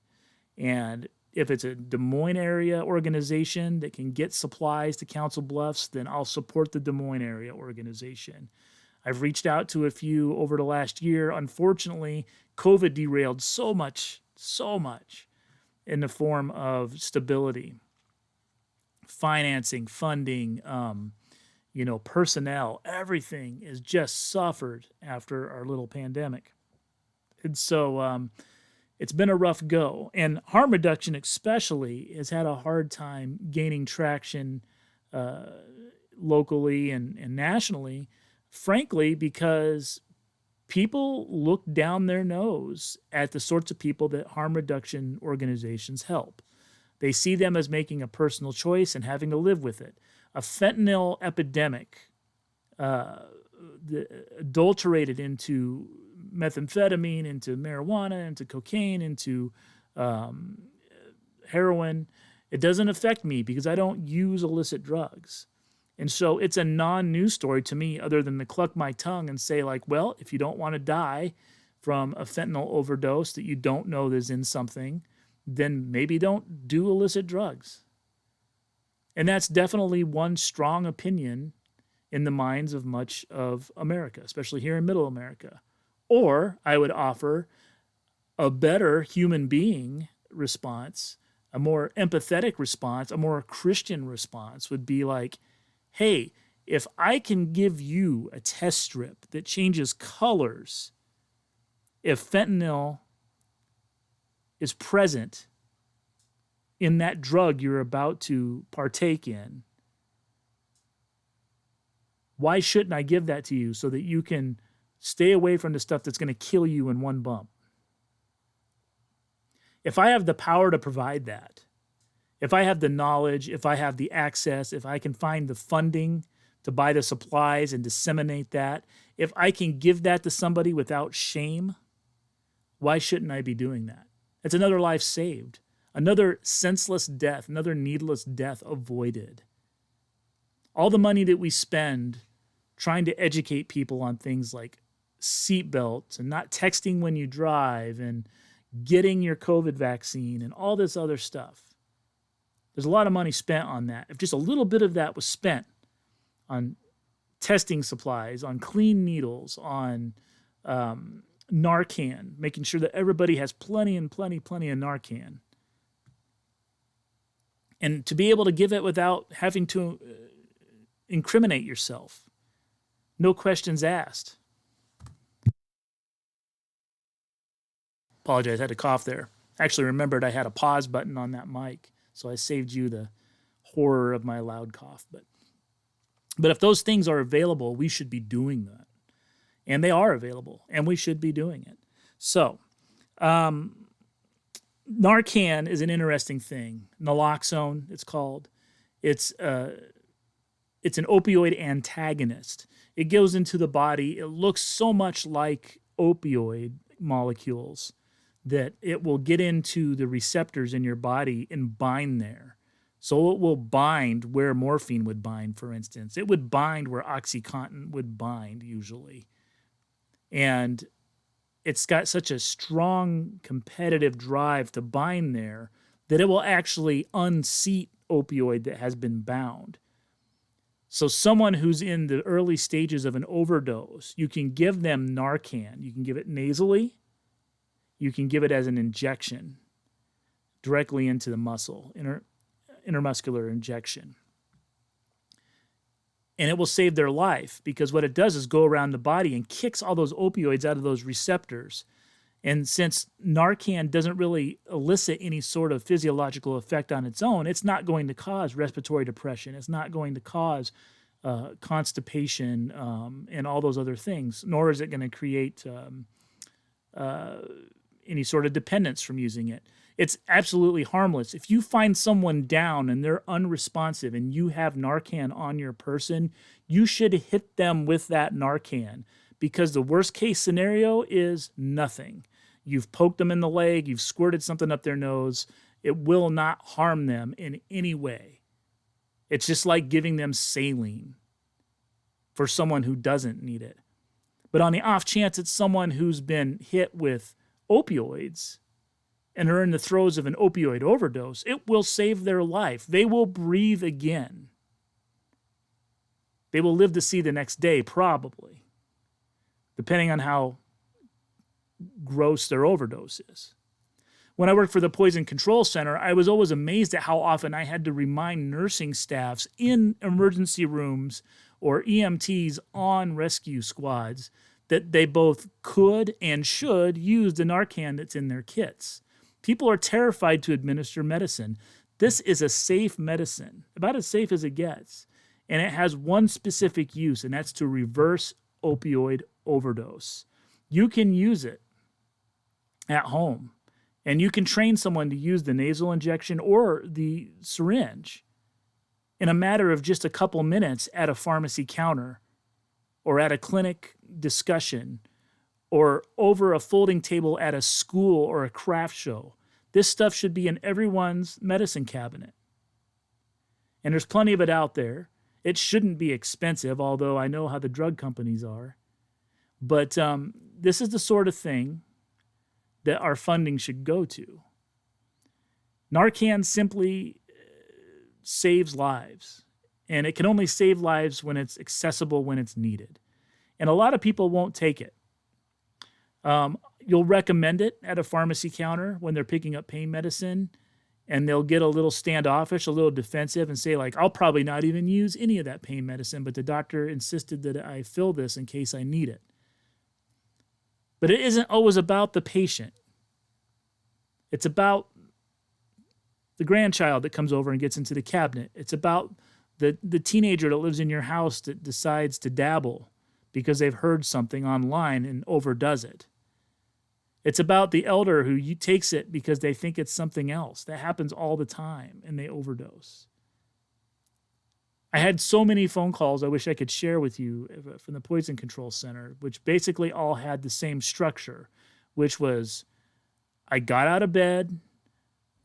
And if it's a Des Moines area organization that can get supplies to Council Bluffs, then I'll support the Des Moines area organization. I've reached out to a few over the last year. Unfortunately, COVID derailed so much in the form of stability, financing, funding, personnel. Everything is just suffered after our little pandemic. And so it's been a rough go. And harm reduction especially has had a hard time gaining traction locally and nationally, frankly, because people look down their nose at the sorts of people that harm reduction organizations help. They see them as making a personal choice and having to live with it. A fentanyl epidemic, adulterated into methamphetamine, into marijuana, into cocaine, into heroin. It doesn't affect me because I don't use illicit drugs. And so it's a non-news story to me, other than to cluck my tongue and say, like, well, if you don't want to die from a fentanyl overdose that you don't know is in something, then maybe don't do illicit drugs. And that's definitely one strong opinion in the minds of much of America, especially here in Middle America. Or I would offer a better human being response, a more empathetic response, a more Christian response would be like, hey, if I can give you a test strip that changes colors, if fentanyl is present in that drug you're about to partake in, why shouldn't I give that to you so that you can stay away from the stuff that's going to kill you in one bump? If I have the power to provide that, if I have the knowledge, if I have the access, if I can find the funding to buy the supplies and disseminate that, if I can give that to somebody without shame, why shouldn't I be doing that? It's another life saved, another senseless death, another needless death avoided. All the money that we spend trying to educate people on things like seatbelts and not texting when you drive and getting your COVID vaccine and all this other stuff. There's a lot of money spent on that. If just a little bit of that was spent on testing supplies, on clean needles, on Narcan, making sure that everybody has plenty of Narcan. And to be able to give it without having to incriminate yourself. No questions asked. Apologize, I had to cough there. Actually remembered I had a pause button on that mic, so I saved you the horror of my loud cough. But if those things are available, we should be doing that. And they are available, and we should be doing it. So, Narcan is an interesting thing. Naloxone, it's called. It's an opioid antagonist. It goes into the body. It looks so much like opioid molecules that it will get into the receptors in your body and bind there. So it will bind where morphine would bind, for instance. It would bind where OxyContin would bind, usually. And it's got such a strong competitive drive to bind there that it will actually unseat opioid that has been bound. So someone who's in the early stages of an overdose, you can give them Narcan. You can give it nasally. You can give it as an injection directly into the muscle, intermuscular injection. And it will save their life because what it does is go around the body and kicks all those opioids out of those receptors. And since Narcan doesn't really elicit any sort of physiological effect on its own, it's not going to cause respiratory depression. It's not going to cause constipation and all those other things, nor is it going to create any sort of dependence from using it. It's absolutely harmless. If you find someone down and they're unresponsive and you have Narcan on your person, you should hit them with that Narcan because the worst case scenario is nothing. You've poked them in the leg, you've squirted something up their nose. It will not harm them in any way. It's just like giving them saline for someone who doesn't need it. But on the off chance it's someone who's been hit with opioids and are in the throes of an opioid overdose, it will save their life. They will breathe again. They will live to see the next day, probably, depending on how gross their overdose is. When I worked for the Poison Control Center, I was always amazed at how often I had to remind nursing staffs in emergency rooms or EMTs on rescue squads that they both could and should use the Narcan that's in their kits. People are terrified to administer medicine. This is a safe medicine, about as safe as it gets. And it has one specific use, and that's to reverse opioid overdose. You can use it at home, and you can train someone to use the nasal injection or the syringe in a matter of just a couple minutes at a pharmacy counter or at a clinic discussion or over a folding table at a school or a craft show. This stuff should be in everyone's medicine cabinet. And there's plenty of it out there. It shouldn't be expensive, although I know how the drug companies are. But this is the sort of thing that our funding should go to. Narcan simply saves lives. And it can only save lives when it's accessible, when it's needed. And a lot of people won't take it. You'll recommend it at a pharmacy counter when they're picking up pain medicine, and they'll get a little standoffish, a little defensive, and say, like, I'll probably not even use any of that pain medicine, but the doctor insisted that I fill this in case I need it. But it isn't always about the patient. It's about the grandchild that comes over and gets into the cabinet. It's about the teenager that lives in your house that decides to dabble because they've heard something online and overdoes it. It's about the elder who takes it because they think it's something else. That happens all the time, and they overdose. I had so many phone calls I wish I could share with you from the Poison Control Center, which basically all had the same structure, which was I got out of bed,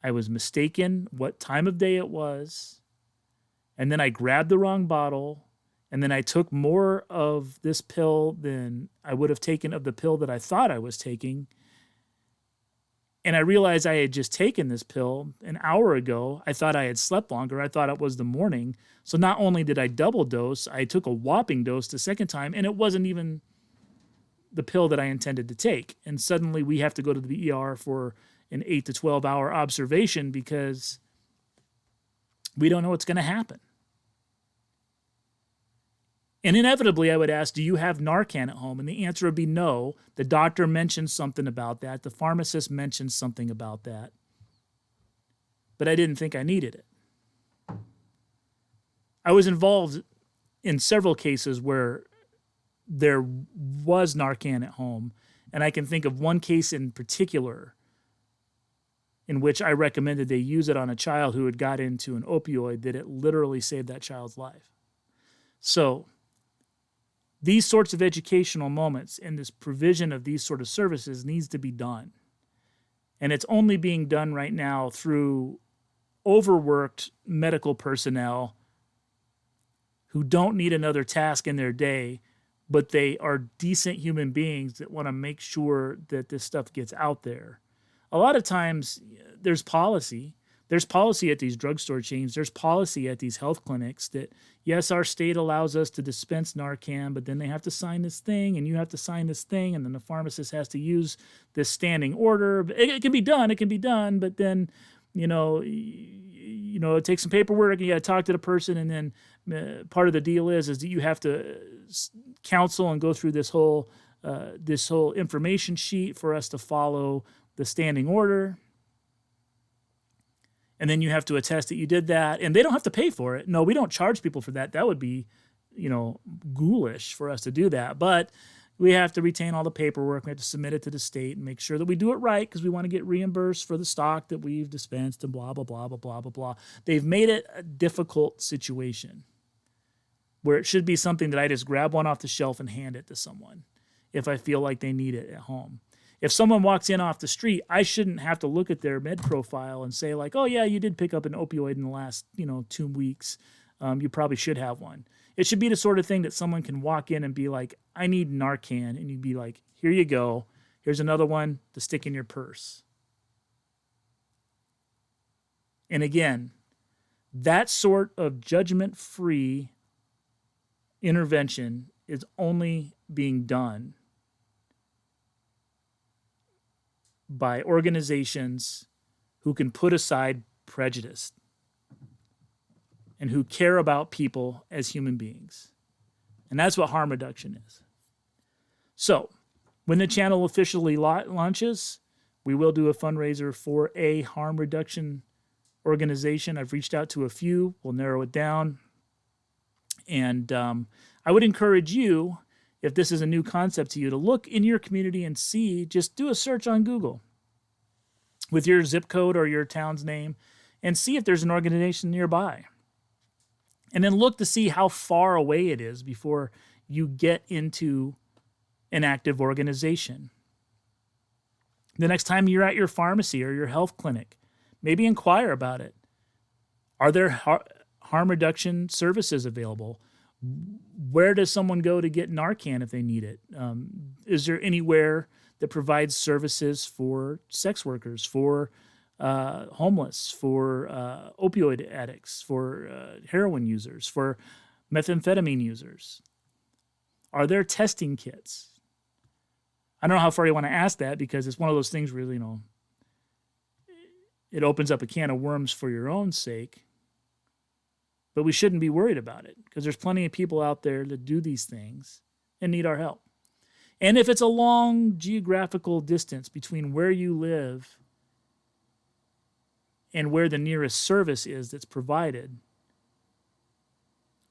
I was mistaken what time of day it was, and then I grabbed the wrong bottle, And then I took more of this pill than I would have taken of the pill that I thought I was taking. And I realized I had just taken this pill an hour ago. I thought I had slept longer. I thought it was the morning. So not only did I double dose, I took a whopping dose the second time, and it wasn't even the pill that I intended to take. And suddenly we have to go to the ER for an 8 to 12 hour observation because we don't know what's going to happen. And inevitably, I would ask, do you have Narcan at home? And the answer would be no. The doctor mentioned something about that. The pharmacist mentioned something about that. But I didn't think I needed it. I was involved in several cases where there was Narcan at home. And I can think of one case in particular in which I recommended they use it on a child who had got into an opioid that it literally saved that child's life. So these sorts of educational moments and this provision of these sort of services needs to be done. And it's only being done right now through overworked medical personnel who don't need another task in their day, but they are decent human beings that want to make sure that this stuff gets out there. A lot of times there's policy. There's policy at these drugstore chains. There's policy at these health clinics that, yes, our state allows us to dispense Narcan, but then they have to sign this thing, and you have to sign this thing, and then the pharmacist has to use this standing order. It can be done, but then, it takes some paperwork, and you got to talk to the person, and then part of the deal is that you have to counsel and go through this whole information sheet for us to follow the standing order. And then you have to attest that you did that, and they don't have to pay for it. No, we don't charge people for that. That would be, ghoulish for us to do that. But we have to retain all the paperwork. We have to submit it to the state and make sure that we do it right because we want to get reimbursed for the stock that we've dispensed and blah, blah, blah, blah, blah, blah, blah. They've made it a difficult situation where it should be something that I just grab one off the shelf and hand it to someone if I feel like they need it at home. If someone walks in off the street, I shouldn't have to look at their med profile and say like, oh yeah, you did pick up an opioid in the last, 2 weeks. You probably should have one. It should be the sort of thing that someone can walk in and be like, I need Narcan. And you'd be like, here you go. Here's another one to stick in your purse. And again, that sort of judgment-free intervention is only being done by organizations who can put aside prejudice and who care about people as human beings. And that's what harm reduction is. So, when the channel officially launches, we will do a fundraiser for a harm reduction organization. I've reached out to a few. We'll narrow it down. And I would encourage you, if this is a new concept to you, to look in your community and see, just do a search on Google with your zip code or your town's name and see if there's an organization nearby. And then look to see how far away it is before you get into an active organization. The next time you're at your pharmacy or your health clinic, maybe inquire about it. Are there harm reduction services available? Where does someone go to get Narcan if they need it? Is there anywhere that provides services for sex workers, for homeless, for opioid addicts, for heroin users, for methamphetamine users? Are there testing kits? I don't know how far you want to ask that because it's one of those things where, it opens up a can of worms for your own sake. But we shouldn't be worried about it because there's plenty of people out there that do these things and need our help. And if it's a long geographical distance between where you live and where the nearest service is that's provided,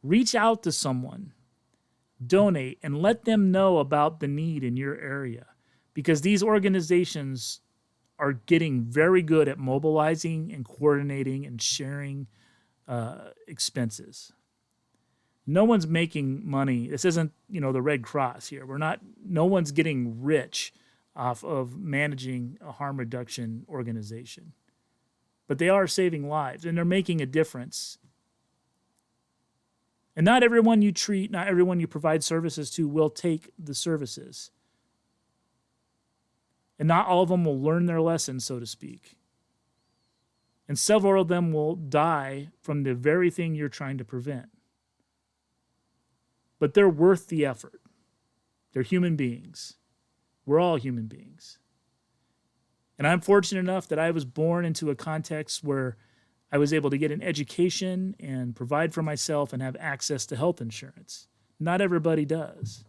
reach out to someone, donate, and let them know about the need in your area because these organizations are getting very good at mobilizing and coordinating and sharing expenses. No one's making money. This isn't, the Red Cross here. No one's getting rich off of managing a harm reduction organization. But they are saving lives and they're making a difference. And not everyone you treat, not everyone you provide services to will take the services. And not all of them will learn their lesson, so to speak. And several of them will die from the very thing you're trying to prevent. But they're worth the effort. They're human beings. We're all human beings. And I'm fortunate enough that I was born into a context where I was able to get an education and provide for myself and have access to health insurance. Not everybody does.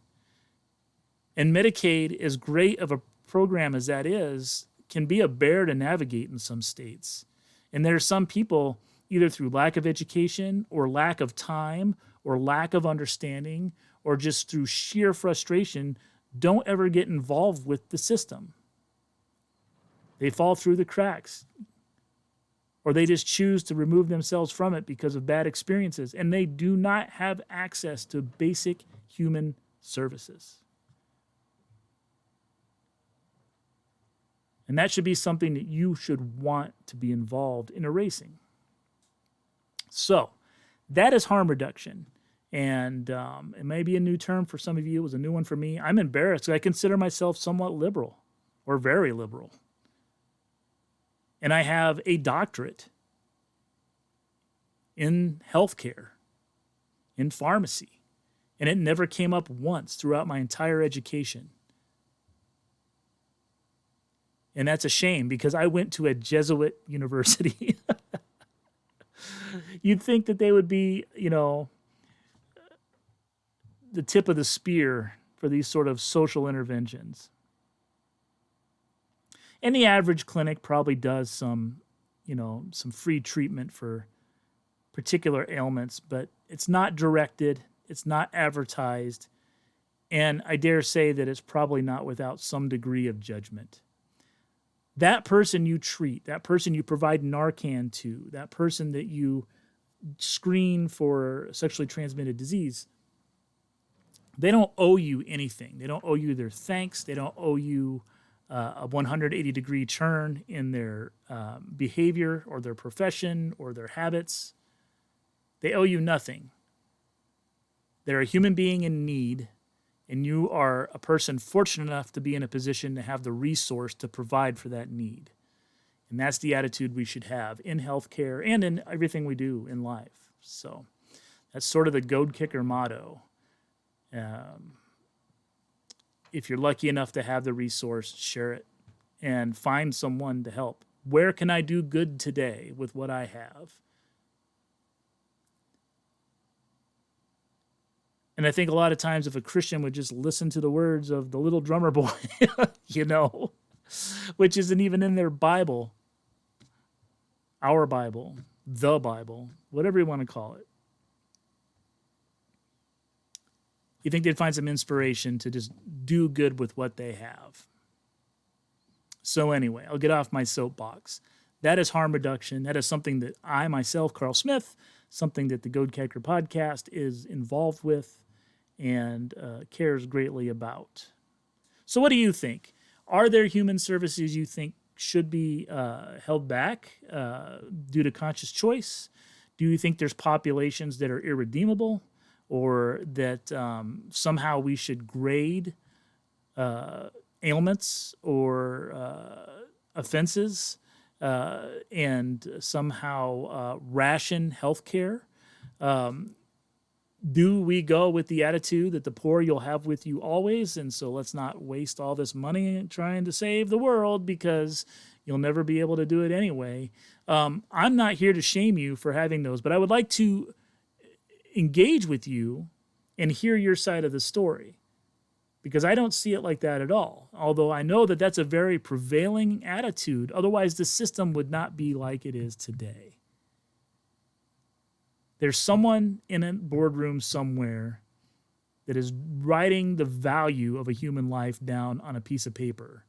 And Medicaid, as great of a program as that is, can be a bear to navigate in some states. And there are some people, either through lack of education or lack of time or lack of understanding or just through sheer frustration, don't ever get involved with the system. They fall through the cracks, or they just choose to remove themselves from it because of bad experiences, and they do not have access to basic human services. And that should be something that you should want to be involved in erasing. So that is harm reduction. And it may be a new term for some of you. It was a new one for me. I'm embarrassed. I consider myself somewhat liberal or very liberal. And I have a doctorate in healthcare, in pharmacy. And it never came up once throughout my entire education. And that's a shame because I went to a Jesuit university. You'd think that they would be, the tip of the spear for these sort of social interventions. And the average clinic probably does some free treatment for particular ailments, but it's not directed, it's not advertised, and I dare say that it's probably not without some degree of judgment. That person you treat, that person you provide Narcan to, that person that you screen for sexually transmitted disease, they don't owe you anything. They don't owe you their thanks. They don't owe you a 180-degree turn in their behavior or their profession or their habits. They owe you nothing. They're a human being in need, and you are a person fortunate enough to be in a position to have the resource to provide for that need. And that's the attitude we should have in healthcare and in everything we do in life. So that's sort of the Goadkicker motto. If you're lucky enough to have the resource, share it and find someone to help. Where can I do good today with what I have? And I think a lot of times if a Christian would just listen to the words of the little drummer boy, which isn't even in their Bible, our Bible, the Bible, whatever you want to call it. You think they'd find some inspiration to just do good with what they have. So anyway, I'll get off my soapbox. That is harm reduction. That is something that I myself, Carl Smith, something that the Goadkicker podcast is involved with and cares greatly about. So what do you think? Are there human services you think should be held back due to conscious choice? Do you think there's populations that are irredeemable? Or that somehow we should grade ailments or offenses and somehow ration health care? Do we go with the attitude that the poor you'll have with you always, and so let's not waste all this money trying to save the world because you'll never be able to do it anyway? I'm not here to shame you for having those, but I would like to engage with you and hear your side of the story, because I don't see it like that at all. Although I know that that's a very prevailing attitude. Otherwise, the system would not be like it is today. There's someone in a boardroom somewhere that is writing the value of a human life down on a piece of paper.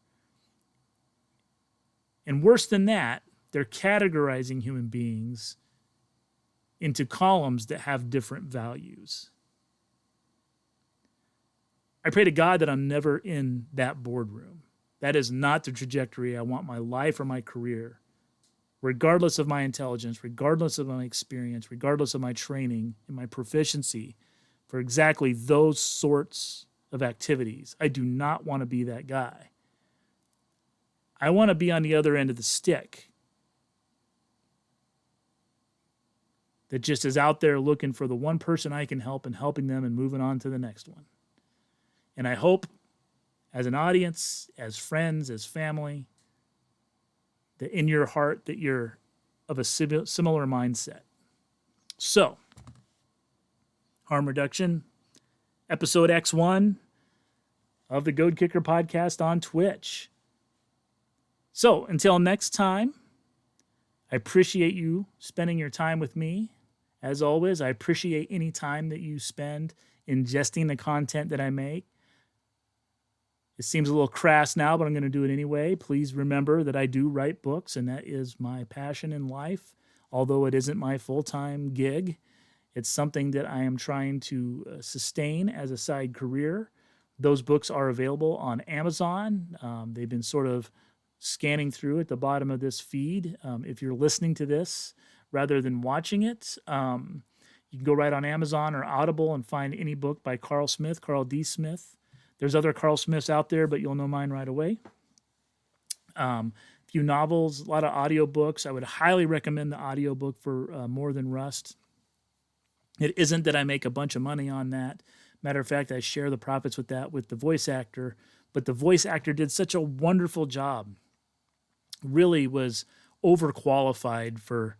And worse than that, they're categorizing human beings into columns that have different values. I pray to God that I'm never in that boardroom. That is not the trajectory I want my life or my career regardless of my intelligence, regardless of my experience, regardless of my training and my proficiency for exactly those sorts of activities. I do not want to be that guy. I want to be on the other end of the stick that just is out there looking for the one person I can help and helping them and moving on to the next one. And I hope as an audience, as friends, as family, that in your heart that you're of a similar mindset. So, harm reduction, episode X-01 of the Goadkicker podcast on Twitch. So, until next time, I appreciate you spending your time with me. As always, I appreciate any time that you spend ingesting the content that I make. It seems a little crass now, but I'm going to do it anyway. Please remember that I do write books, and that is my passion in life. Although it isn't my full-time gig, it's something that I am trying to sustain as a side career. Those books are available on Amazon. They've been sort of scanning through at the bottom of this feed. If you're listening to this rather than watching it, you can go right on Amazon or Audible and find any book by Carl D. Smith. There's other Carl Smiths out there, but you'll know mine right away. Few novels, a lot of audiobooks. I would highly recommend the audiobook for More Than Rust. It isn't that I make a bunch of money on that. Matter of fact, I share the profits with that with the voice actor. But the voice actor did such a wonderful job. Really was overqualified for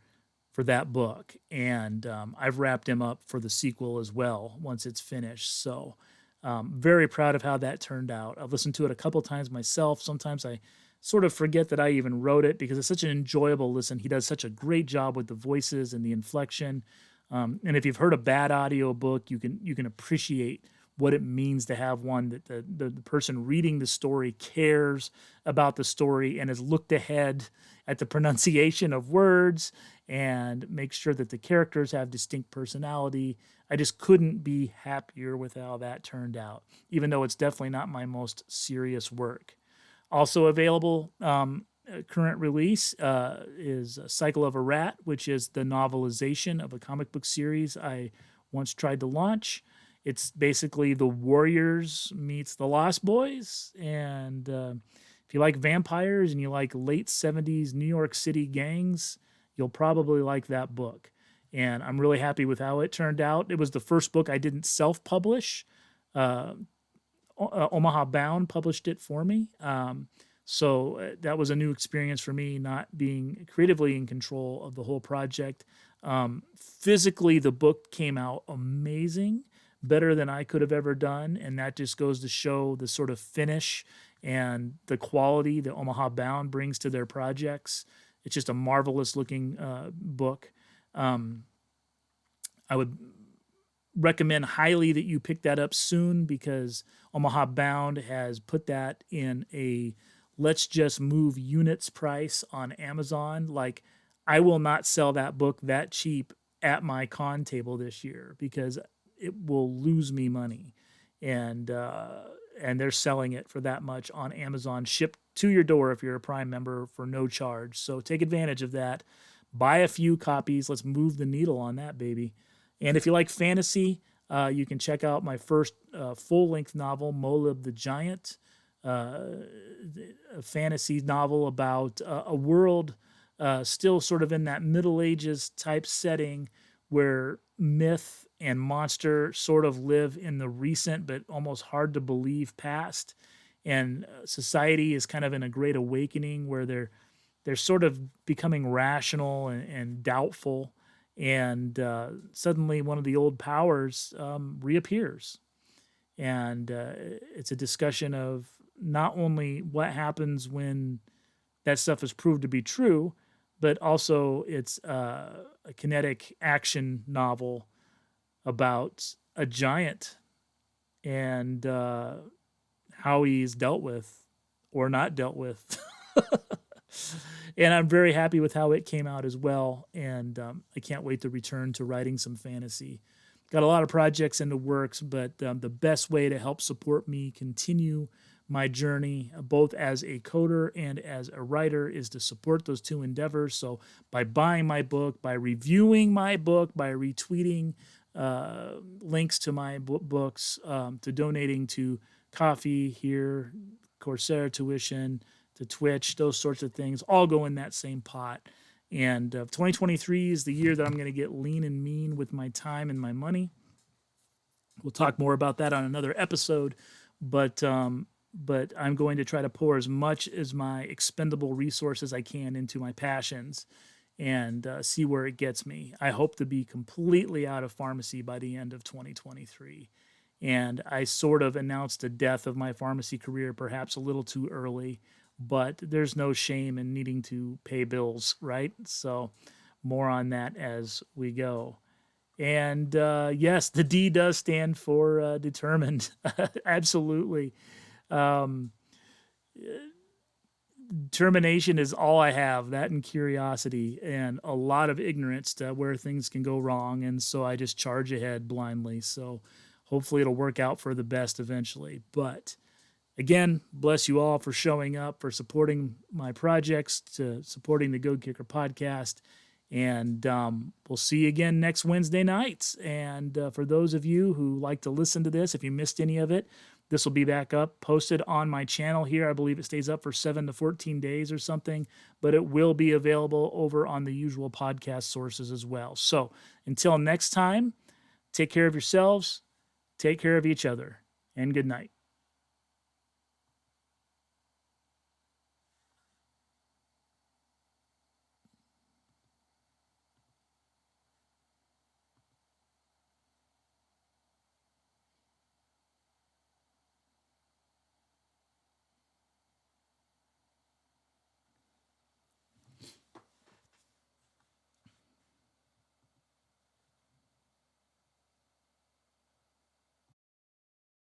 that book. And I've wrapped him up for the sequel as well once it's finished. So very proud of how that turned out. I've listened to it a couple times myself. Sometimes I sort of forget that I even wrote it because it's such an enjoyable listen. He does such a great job with the voices and the inflection. And if you've heard a bad audio book, you can appreciate what it means to have one that the person reading the story cares about the story and has looked ahead at the pronunciation of words and makes sure that the characters have distinct personality. I just couldn't be happier with how that turned out, even though it's definitely not my most serious work. Also available, current release is Cycle of a Rat, which is the novelization of a comic book series I once tried to launch. It's basically the Warriors meets the Lost Boys. And if you like vampires and you like late 70s New York City gangs, you'll probably like that book. And I'm really happy with how it turned out. It was the first book I didn't self-publish. Omaha Bound published it for me. So that was a new experience for me, not being creatively in control of the whole project. Physically, the book came out amazing, better than I could have ever done. And that just goes to show the sort of finish and the quality that Omaha Bound brings to their projects. It's just a marvelous looking book. I would recommend highly that you pick that up soon because Omaha Bound has put that in a let's just move units price on Amazon. Like, I will not sell that book that cheap at my con table this year because it will lose me money. And they're selling it for that much on Amazon, shipped to your door if you're a Prime member for no charge. So take advantage of that. Buy a few copies. Let's move the needle on that, baby. And if you like fantasy, you can check out my first full-length novel, Molib the Giant, a fantasy novel about a world still sort of in that Middle Ages type setting where myth and monster sort of live in the recent but almost hard to believe past. And society is kind of in a great awakening where they're sort of becoming rational and doubtful. And suddenly one of the old powers reappears. And it's a discussion of not only what happens when that stuff is proved to be true, but also it's a kinetic action novel about a giant and how he's dealt with or not dealt with. And I'm very happy with how it came out as well. And I can't wait to return to writing some fantasy. Got a lot of projects in the works, but the best way to help support me continue my journey, both as a coder and as a writer, is to support those two endeavors. So by buying my book, by reviewing my book, by retweeting links to my books, to donating to coffee here, Coursera tuition, to Twitch, those sorts of things, all go in that same pot. And 2023 is the year that I'm going to get lean and mean with my time and my money. We'll talk more about that on another episode, but I'm going to try to pour as much as my expendable resources I can into my passions and see where it gets me. I hope to be completely out of pharmacy by the end of 2023. And I sort of announced the death of my pharmacy career perhaps a little too early, but there's no shame in needing to pay bills, right? So more on that as we go. And yes, the D does stand for determined. Absolutely. Determination is all I have, that and curiosity, and a lot of ignorance to where things can go wrong. And so I just charge ahead blindly. So hopefully it'll work out for the best eventually. But again, bless you all for showing up, for supporting my projects, to supporting the Goadkicker podcast. And we'll see you again next Wednesday night. And for those of you who like to listen to this, if you missed any of it, this will be back up, posted on my channel here. I believe it stays up for 7 to 14 days or something, but it will be available over on the usual podcast sources as well. So until next time, take care of yourselves, take care of each other, and good night.